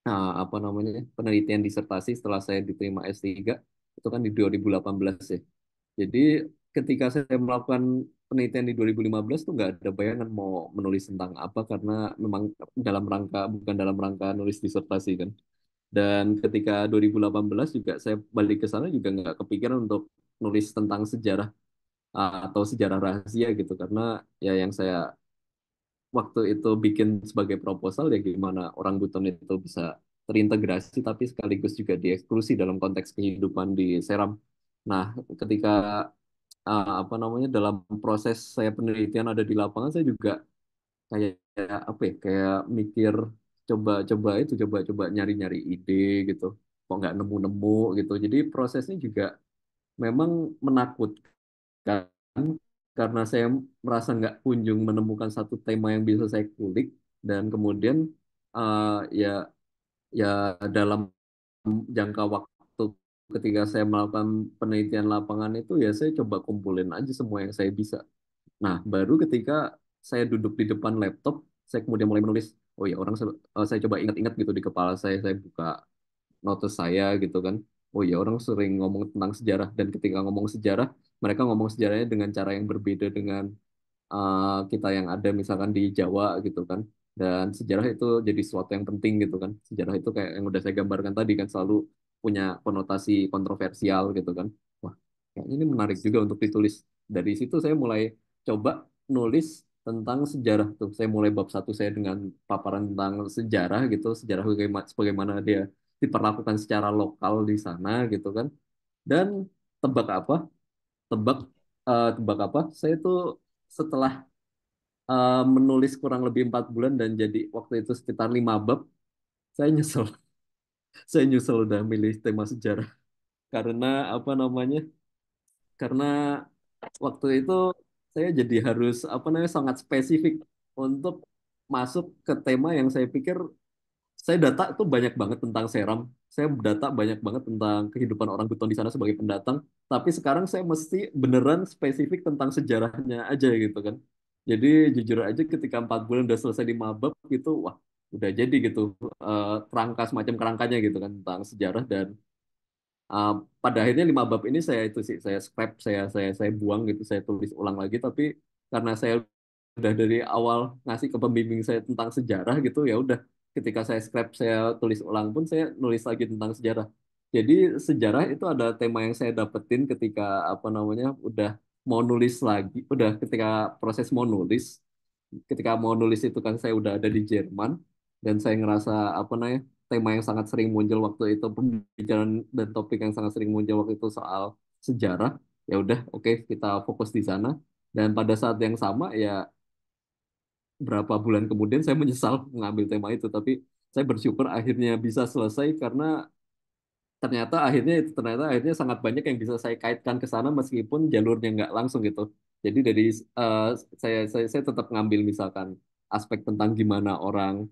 apa namanya penelitian disertasi setelah saya diterima S3 itu kan di 2018 ya. Jadi ketika saya melakukan penelitian di 2015 tuh nggak ada bayangan mau menulis tentang apa karena memang bukan dalam rangka nulis disertasi kan. Dan ketika 2018 juga saya balik ke sana juga nggak kepikiran untuk nulis tentang sejarah atau sejarah rahasia gitu karena ya yang saya waktu itu bikin sebagai proposal ya gimana orang Buton itu bisa terintegrasi tapi sekaligus juga dieksklusi dalam konteks kehidupan di Seram. Nah, ketika apa namanya dalam proses saya penelitian ada di lapangan saya juga kayak apa ya kayak mikir coba nyari-nyari ide gitu kok nggak nemu-nemu gitu jadi prosesnya juga memang menakutkan karena saya merasa nggak kunjung menemukan satu tema yang bisa saya kulik dan kemudian eh, ya ya dalam jangka waktu ketika saya melakukan penelitian lapangan itu ya saya coba kumpulin aja semua yang saya bisa. Nah, baru ketika saya duduk di depan laptop, saya kemudian mulai menulis, oh ya saya coba ingat-ingat gitu di kepala saya buka notes saya gitu kan. Oh ya, orang sering ngomong tentang sejarah dan ketika ngomong sejarah, mereka ngomong sejarahnya dengan cara yang berbeda dengan kita yang ada misalkan di Jawa gitu kan. Dan sejarah itu jadi sesuatu yang penting gitu kan. Sejarah itu kayak yang udah saya gambarkan tadi kan selalu punya konotasi kontroversial gitu kan. Wah, kayaknya ini menarik juga untuk ditulis. Dari situ saya mulai coba nulis tentang sejarah tuh. Saya mulai bab satu saya dengan paparan tentang sejarah gitu, sejarah bagaimana dia diperlakukan secara lokal di sana gitu kan. Dan tebak apa? Tebak tebak apa? Saya tuh setelah menulis kurang lebih 4 bulan dan jadi waktu itu sekitar 5 bab, saya nyesel. Saya nyesel udah milih tema sejarah karena apa namanya? Karena waktu itu saya jadi harus apa namanya sangat spesifik untuk masuk ke tema yang saya pikir saya data tuh banyak banget tentang Seram. Saya data banyak banget tentang kehidupan orang Buton di sana sebagai pendatang. Tapi sekarang saya mesti beneran spesifik tentang sejarahnya aja gitu kan. Jadi jujur aja ketika 4 bulan udah selesai di mabab gitu, wah udah jadi gitu kerangka semacam kerangkanya gitu kan tentang sejarah dan uh, pada akhirnya 5 bab ini saya itu sih saya scrap saya buang gitu saya tulis ulang lagi tapi karena saya udah dari awal ngasih ke pembimbing saya tentang sejarah gitu ya udah ketika saya scrap saya tulis ulang pun saya nulis lagi tentang sejarah jadi sejarah itu ada tema yang saya dapetin ketika apa namanya udah mau nulis lagi udah ketika proses mau nulis ketika mau nulis itu kan saya udah ada di Jerman dan saya ngerasa apa namanya tema yang sangat sering muncul waktu itu pembicaraan dan topik yang sangat sering muncul waktu itu soal sejarah ya udah oke kita fokus di sana dan pada saat yang sama ya berapa bulan kemudian saya menyesal mengambil tema itu tapi saya bersyukur akhirnya bisa selesai karena ternyata akhirnya sangat banyak yang bisa saya kaitkan ke sana meskipun jalurnya nggak langsung gitu. Jadi dari eh, saya tetap ngambil misalkan aspek tentang gimana orang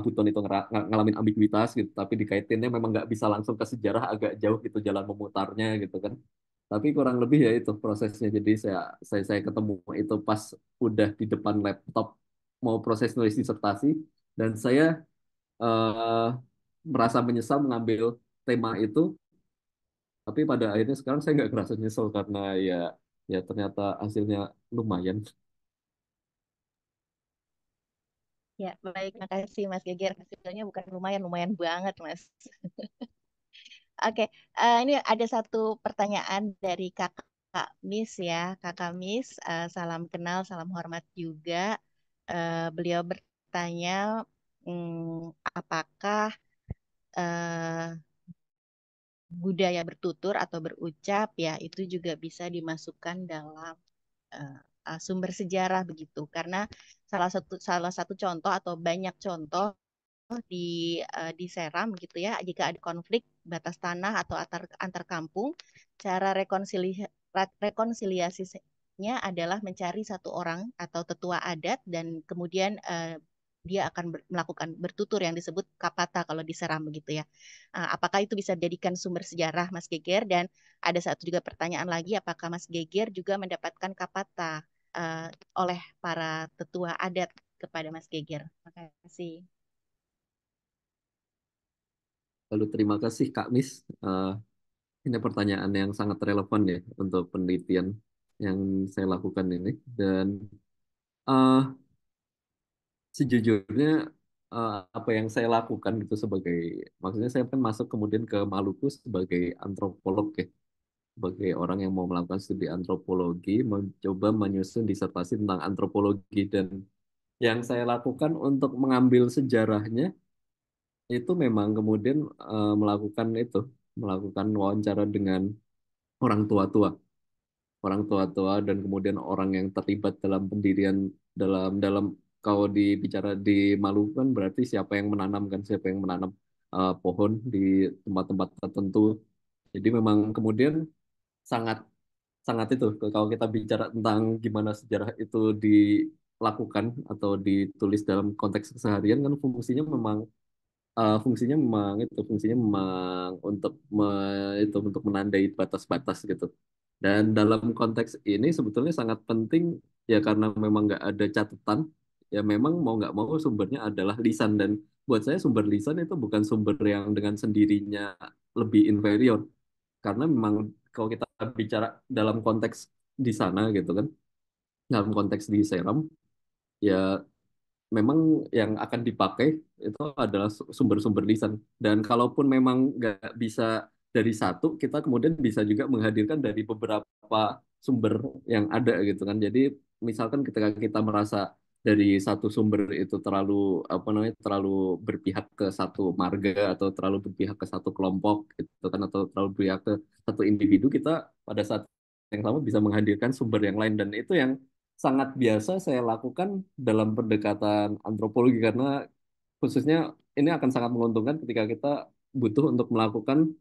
Buton itu ngalamin ambiguitas gitu, tapi dikaitinnya memang nggak bisa langsung ke sejarah agak jauh gitu jalan memutarnya gitu kan. Tapi kurang lebih ya itu prosesnya. Jadi saya ketemu itu pas udah di depan laptop mau proses nulis disertasi dan saya eh, merasa menyesal mengambil tema itu tapi pada akhirnya sekarang saya nggak kerasa nyesel karena ya ternyata hasilnya lumayan. Ya, baik. Makasih Mas Geger. Hasilnya bukan lumayan, lumayan banget, Mas. Oke, ini ada satu pertanyaan dari Kakak Miss ya. Kakak Miss, salam kenal, salam hormat juga. Beliau bertanya, apakah eh, budaya bertutur atau berucap ya itu juga bisa dimasukkan dalam eh, sumber sejarah begitu. Karena salah satu contoh atau banyak contoh di Seram gitu ya, jika ada konflik batas tanah atau antar kampung, cara rekonsiliasinya adalah mencari satu orang atau tetua adat dan kemudian dia akan melakukan bertutur yang disebut kapata kalau di Seram begitu ya. Apakah itu bisa dijadikan sumber sejarah Mas Geger? Dan ada satu juga pertanyaan lagi, apakah Mas Geger juga mendapatkan kapata eh, oleh para tetua adat kepada Mas Geger? Terima kasih. Lalu terima kasih Kak Mis. Eh, ini pertanyaan yang sangat relevan ya untuk penelitian yang saya lakukan ini dan eh, sejujurnya apa yang saya lakukan itu sebagai maksudnya saya kan masuk kemudian ke Maluku sebagai antropolog ya sebagai orang yang mau melakukan studi antropologi mencoba menyusun disertasi tentang antropologi dan yang saya lakukan untuk mengambil sejarahnya itu memang kemudian melakukan wawancara dengan orang tua-tua dan kemudian orang yang terlibat dalam pendirian dalam dalam kalau dibicara di Maluku kan berarti siapa yang menanam pohon di tempat-tempat tertentu jadi memang kemudian sangat sangat itu kalau kita bicara tentang gimana sejarah itu dilakukan atau ditulis dalam konteks keseharian kan fungsinya memang itu untuk menandai batas-batas gitu. Dan dalam konteks ini sebetulnya sangat penting ya karena memang nggak ada catatan, ya memang mau nggak mau sumbernya adalah lisan dan buat saya sumber lisan itu bukan sumber yang dengan sendirinya lebih inferior karena memang kalau kita bicara dalam konteks di sana gitu kan dalam konteks di Seram, ya memang yang akan dipakai itu adalah sumber-sumber lisan. Dan kalaupun memang nggak bisa dari satu, kita kemudian bisa juga menghadirkan dari beberapa sumber yang ada gitu kan. Jadi misalkan ketika kita merasa dari satu sumber itu terlalu apa namanya terlalu berpihak ke satu marga atau terlalu berpihak ke satu kelompok gitu kan atau terlalu berpihak ke satu individu, kita pada saat yang sama bisa menghadirkan sumber yang lain, dan itu yang sangat biasa saya lakukan dalam pendekatan antropologi, karena khususnya ini akan sangat menguntungkan ketika kita butuh untuk melakukan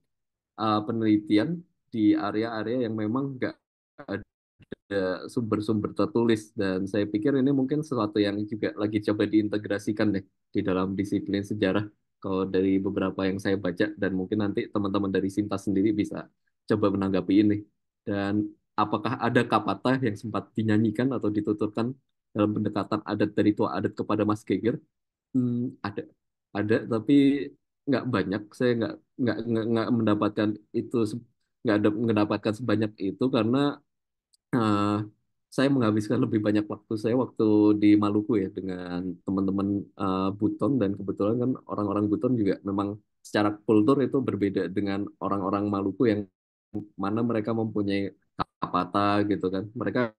penelitian di area-area yang memang nggak ada sumber-sumber tertulis, dan saya pikir ini mungkin sesuatu yang juga lagi coba diintegrasikan deh di dalam disiplin sejarah kalau dari beberapa yang saya baca, dan mungkin nanti teman-teman dari Sintas sendiri bisa coba menanggapi ini. Dan apakah ada kapata yang sempat dinyanyikan atau dituturkan dalam pendekatan adat dari tua adat kepada Mas Geger? Ada, tapi nggak banyak. Saya nggak mendapatkan itu, nggak ada mendapatkan sebanyak itu karena eh, saya menghabiskan lebih banyak waktu saya waktu di Maluku ya dengan teman-teman Buton, dan kebetulan kan orang-orang Buton juga memang secara kultur itu berbeda dengan orang-orang Maluku yang mana mereka mempunyai kapata gitu kan. Mereka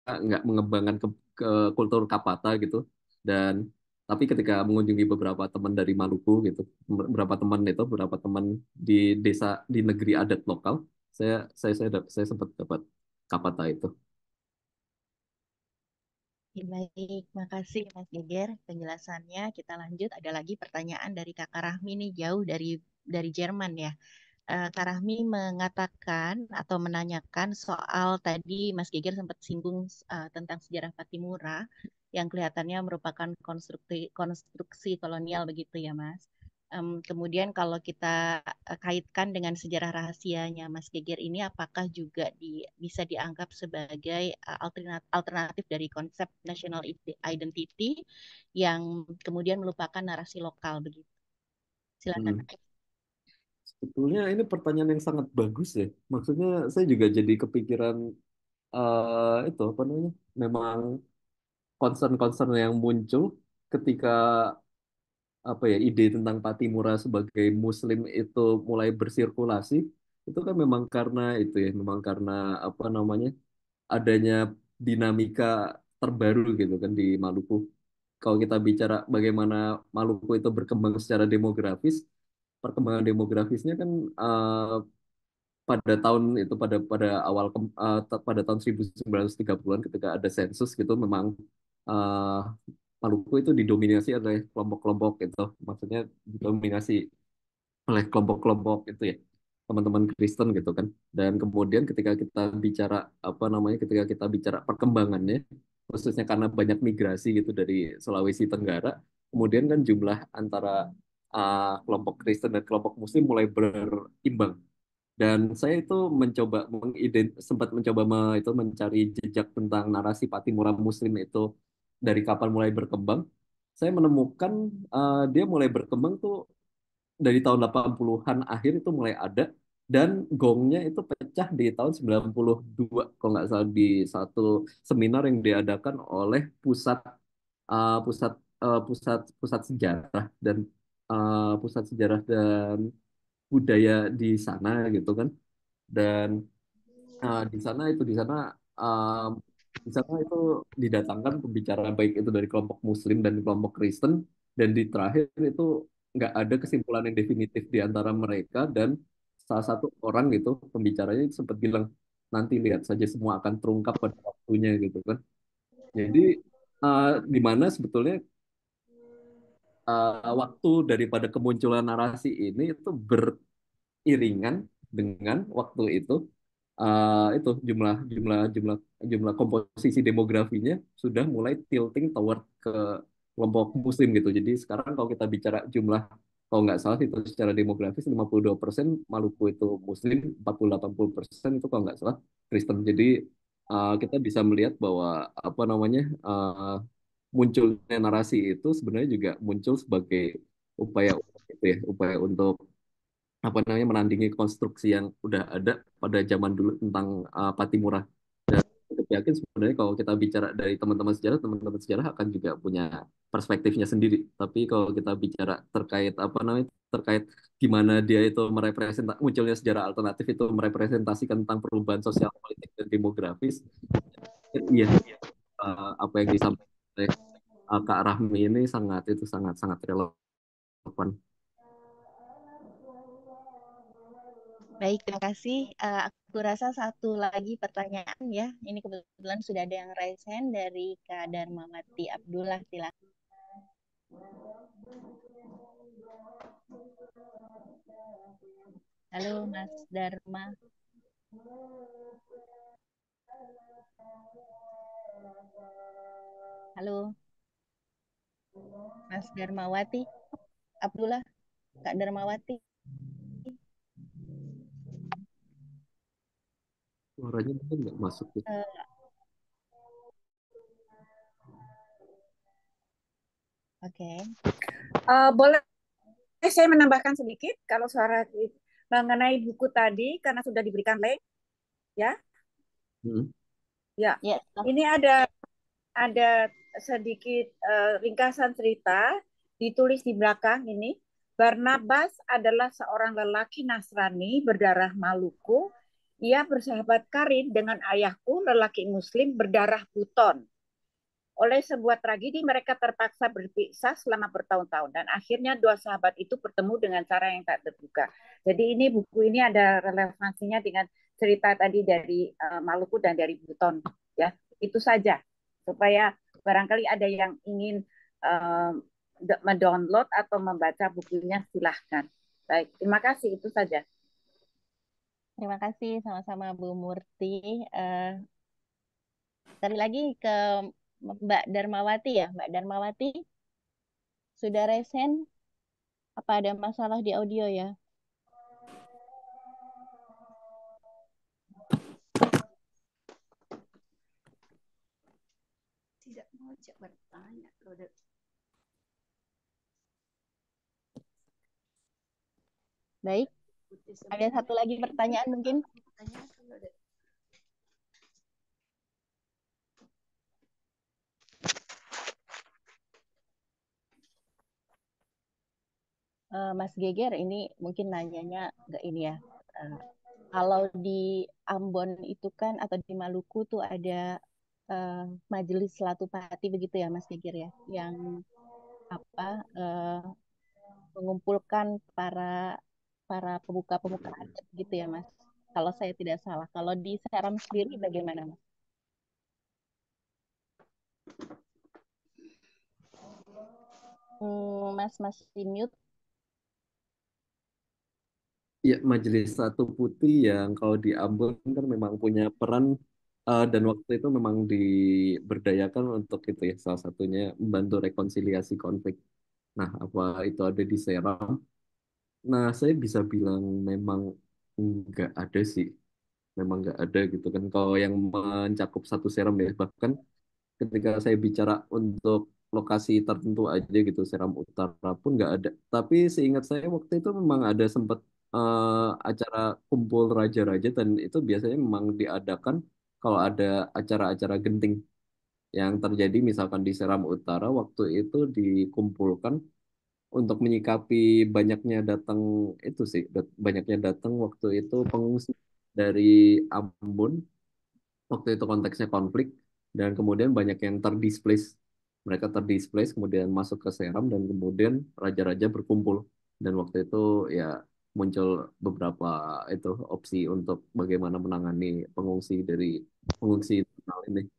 nggak mengembangkan ke kultur kapata gitu, dan tapi ketika mengunjungi beberapa teman dari Maluku gitu, beberapa teman di desa di negeri adat lokal, saya sempat dapat kapata itu. Baik, makasih Mas Geger penjelasannya. Kita lanjut. Ada lagi pertanyaan dari Kakak Rahmi nih, jauh dari Jerman ya. Kak Rahmi mengatakan atau menanyakan soal tadi Mas Geger sempat singgung tentang sejarah Patimura yang kelihatannya merupakan konstruksi kolonial begitu ya Mas. Kemudian kalau kita kaitkan dengan sejarah rahasianya Mas Geger ini, apakah juga bisa dianggap sebagai alternatif dari konsep national identity yang kemudian melupakan narasi lokal begitu? Silakan. Hmm. Sebetulnya ini pertanyaan yang sangat bagus ya. Maksudnya saya juga jadi kepikiran itu apa namanya? Memang concern-concern yang muncul ketika apa ya ide tentang Patimura sebagai Muslim itu mulai bersirkulasi, itu kan memang karena itu ya, memang karena apa namanya adanya dinamika terbaru gitu kan di Maluku. Kalau kita bicara bagaimana Maluku itu berkembang secara demografis, perkembangan demografisnya kan pada tahun itu pada tahun 1930-an ketika ada sensus gitu, memang eh, Maluku itu didominasi oleh kelompok-kelompok itu, maksudnya didominasi oleh kelompok-kelompok itu ya, teman-teman Kristen gitu kan. Dan kemudian ketika kita bicara apa namanya ketika kita bicara perkembangannya, khususnya karena banyak migrasi gitu dari Sulawesi Tenggara, kemudian kan jumlah antara kelompok Kristen dan kelompok Muslim mulai berimbang. Dan saya itu sempat mencoba itu mencari jejak tentang narasi Patimura Muslim itu dari kapan mulai berkembang. Saya menemukan dia mulai berkembang tuh dari tahun 80-an akhir itu mulai ada, dan gongnya itu pecah di tahun 92 kalau nggak salah di satu seminar yang diadakan oleh pusat uh, pusat pusat pusat sejarah dan pusat sejarah dan budaya di sana gitu kan. Dan uh, di sana itu didatangkan pembicara baik itu dari kelompok Muslim dan kelompok Kristen, dan di terakhir itu nggak ada kesimpulan yang definitif di antara mereka, dan salah satu orang gitu pembicaranya sempat bilang nanti lihat saja semua akan terungkap pada waktunya gitu kan. Jadi di mana sebetulnya waktu daripada kemunculan narasi ini itu beriringan dengan waktu itu jumlah jumlah jumlah jumlah komposisi demografinya sudah mulai tilting toward ke kelompok Muslim gitu. Jadi sekarang kalau kita bicara jumlah, kalau nggak salah itu secara demografis 52% Maluku itu Muslim, 80-80% itu kalau nggak salah Kristen. Jadi kita bisa melihat bahwa apa namanya munculnya narasi itu sebenarnya juga muncul sebagai upaya itu ya, upaya untuk apa namanya menandingi konstruksi yang udah ada pada zaman dulu tentang Patimura. Dan cukup yakin sebenarnya kalau kita bicara dari teman-teman sejarah akan juga punya perspektifnya sendiri. Tapi kalau kita bicara terkait apa namanya, terkait gimana dia itu munculnya sejarah alternatif itu merepresentasikan tentang perubahan sosial, politik, dan demografis, iya, apa yang disampaikan oleh Kak Rahmi ini sangat sangat relevan. Baik, terima kasih. Aku rasa satu lagi pertanyaan ya. Ini kebetulan sudah ada yang raise hand dari Kak Darmawati Abdullah. Silakan. Halo Mas Dharma. Halo Mas Darmawati Abdullah, Kak Darmawati. Suaranya mungkin nggak masuk gitu. Oke. Boleh saya menambahkan sedikit kalau suara mengenai buku tadi karena sudah diberikan link ya. Ya. Ya. Ini ada sedikit ringkasan cerita ditulis di belakang ini. Barnabas adalah seorang lelaki Nasrani berdarah Maluku. Ia bersahabat karib dengan ayahku lelaki Muslim berdarah Buton. Oleh sebuah tragedi mereka terpaksa berpisah selama bertahun-tahun dan akhirnya dua sahabat itu bertemu dengan cara yang tak terduga. Jadi ini buku ini ada relevansinya dengan cerita tadi dari Maluku dan dari Buton ya. Itu saja supaya barangkali ada yang ingin mendownload atau membaca bukunya silahkan. Baik, terima kasih itu saja. Terima kasih sama-sama Bu Murti. Sekali lagi ke Mbak Darmawati ya, Mbak Darmawati. Sudah resen? Apa ada masalah di audio ya? Tidak mau bertanya. Baik. Ada satu lagi pertanyaan mungkin? Mas Geger, ini mungkin nanyanya nggak ini ya. Kalau di Ambon itu kan atau di Maluku tuh ada Majelis Latupati begitu ya Mas Geger ya, yang mengumpulkan para pemuka adat gitu ya Mas. Kalau saya tidak salah. Kalau di Seram sendiri bagaimana Mas? Mas mute. Ya, Majelis Satu Putih yang kalau di Ambon kan memang punya peran dan waktu itu memang diberdayakan untuk itu ya, salah satunya membantu rekonsiliasi konflik. Nah, apa itu ada di Seram? Nah, saya bisa bilang memang nggak ada sih, memang nggak ada gitu kan. Kalau yang mencakup satu Seram ya, bahkan ketika saya bicara untuk lokasi tertentu aja gitu, Seram Utara pun nggak ada. Tapi seingat saya waktu itu memang ada sempat acara kumpul raja-raja dan itu biasanya memang diadakan kalau ada acara-acara genting yang terjadi misalkan di Seram Utara waktu itu dikumpulkan untuk menyikapi banyaknya datang itu sih banyaknya datang waktu itu pengungsi dari Ambon waktu itu konteksnya konflik dan kemudian banyak yang terdisplace mereka terdisplace kemudian masuk ke Seram dan kemudian raja-raja berkumpul dan waktu itu ya muncul beberapa itu opsi untuk bagaimana menangani pengungsi internal ini.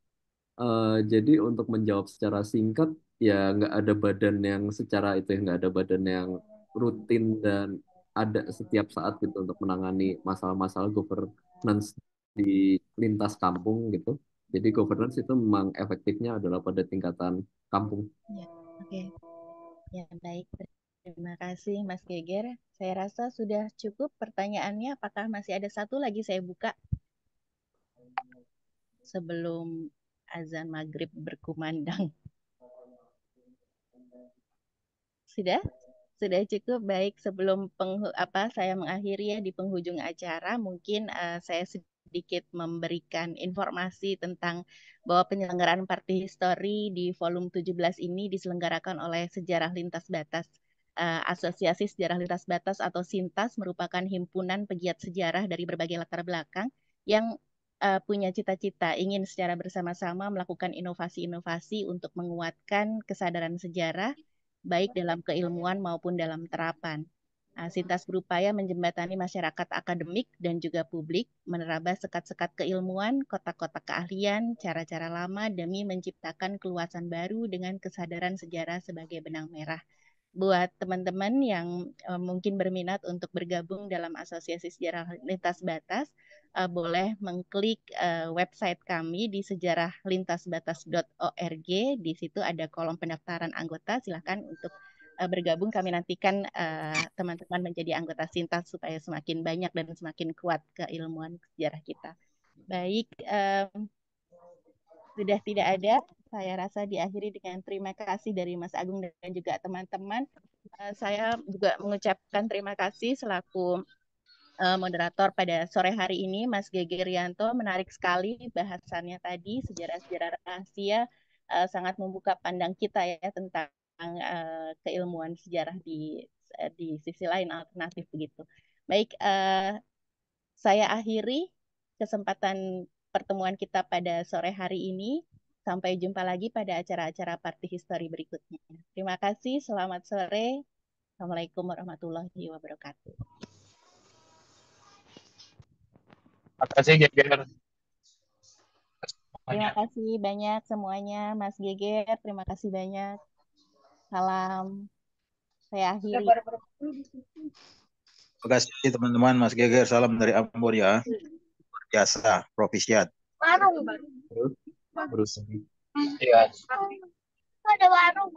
Jadi untuk menjawab secara singkat ya nggak ada badan yang secara itu ya nggak ada badan yang rutin dan ada setiap saat gitu untuk menangani masalah-masalah governance di lintas kampung gitu. Jadi governance itu memang efektifnya adalah pada tingkatan kampung. Ya, oke. Ya, baik. Terima kasih Mas Geger. Saya rasa sudah cukup pertanyaannya. Apakah masih ada satu lagi saya buka sebelum azan maghrib berkumandang? Sudah? Sudah cukup. Baik, sebelum saya mengakhiri ya di penghujung acara, mungkin saya sedikit sedikit memberikan informasi tentang bahwa penyelenggaraan Party History di volume 17 ini diselenggarakan oleh Sejarah Lintas Batas. Asosiasi Sejarah Lintas Batas atau SINTAS merupakan himpunan pegiat sejarah dari berbagai latar belakang yang punya cita-cita ingin secara bersama-sama melakukan inovasi-inovasi untuk menguatkan kesadaran sejarah baik dalam keilmuan maupun dalam terapan. SINTAS berupaya menjembatani masyarakat akademik dan juga publik, menerabas sekat-sekat keilmuan, kotak-kotak keahlian, cara-cara lama demi menciptakan keluasan baru dengan kesadaran sejarah sebagai benang merah. Buat teman-teman yang mungkin berminat untuk bergabung dalam Asosiasi Sejarah Lintas Batas, boleh mengklik website kami di sejarahlintasbatas.org. Di situ ada kolom pendaftaran anggota. Silakan untuk bergabung. Kami nantikan teman-teman menjadi anggota SINTAS supaya semakin banyak dan semakin kuat keilmuan sejarah kita. Baik, sudah tidak ada. Saya rasa diakhiri dengan terima kasih dari Mas Agung dan juga teman-teman. Saya juga mengucapkan terima kasih selaku moderator pada sore hari ini, Mas Gege Rianto. Menarik sekali bahasannya tadi, sejarah-sejarah rahasia, sangat membuka pandang kita ya tentang keilmuan sejarah di sisi lain alternatif begitu. Baik, saya akhiri kesempatan pertemuan kita pada sore hari ini. Sampai jumpa lagi pada acara-acara Party History berikutnya. Terima kasih, selamat sore. Assalamualaikum warahmatullahi wabarakatuh. Terima kasih Geger. Terima kasih banyak semuanya, Mas Geger. Terima kasih banyak. Salam. Saya akhiri. Terima kasih teman-teman, Mas Geger. Salam dari Ambon ya. Biasa, Propisiat. Terus. Iya. Ada warung.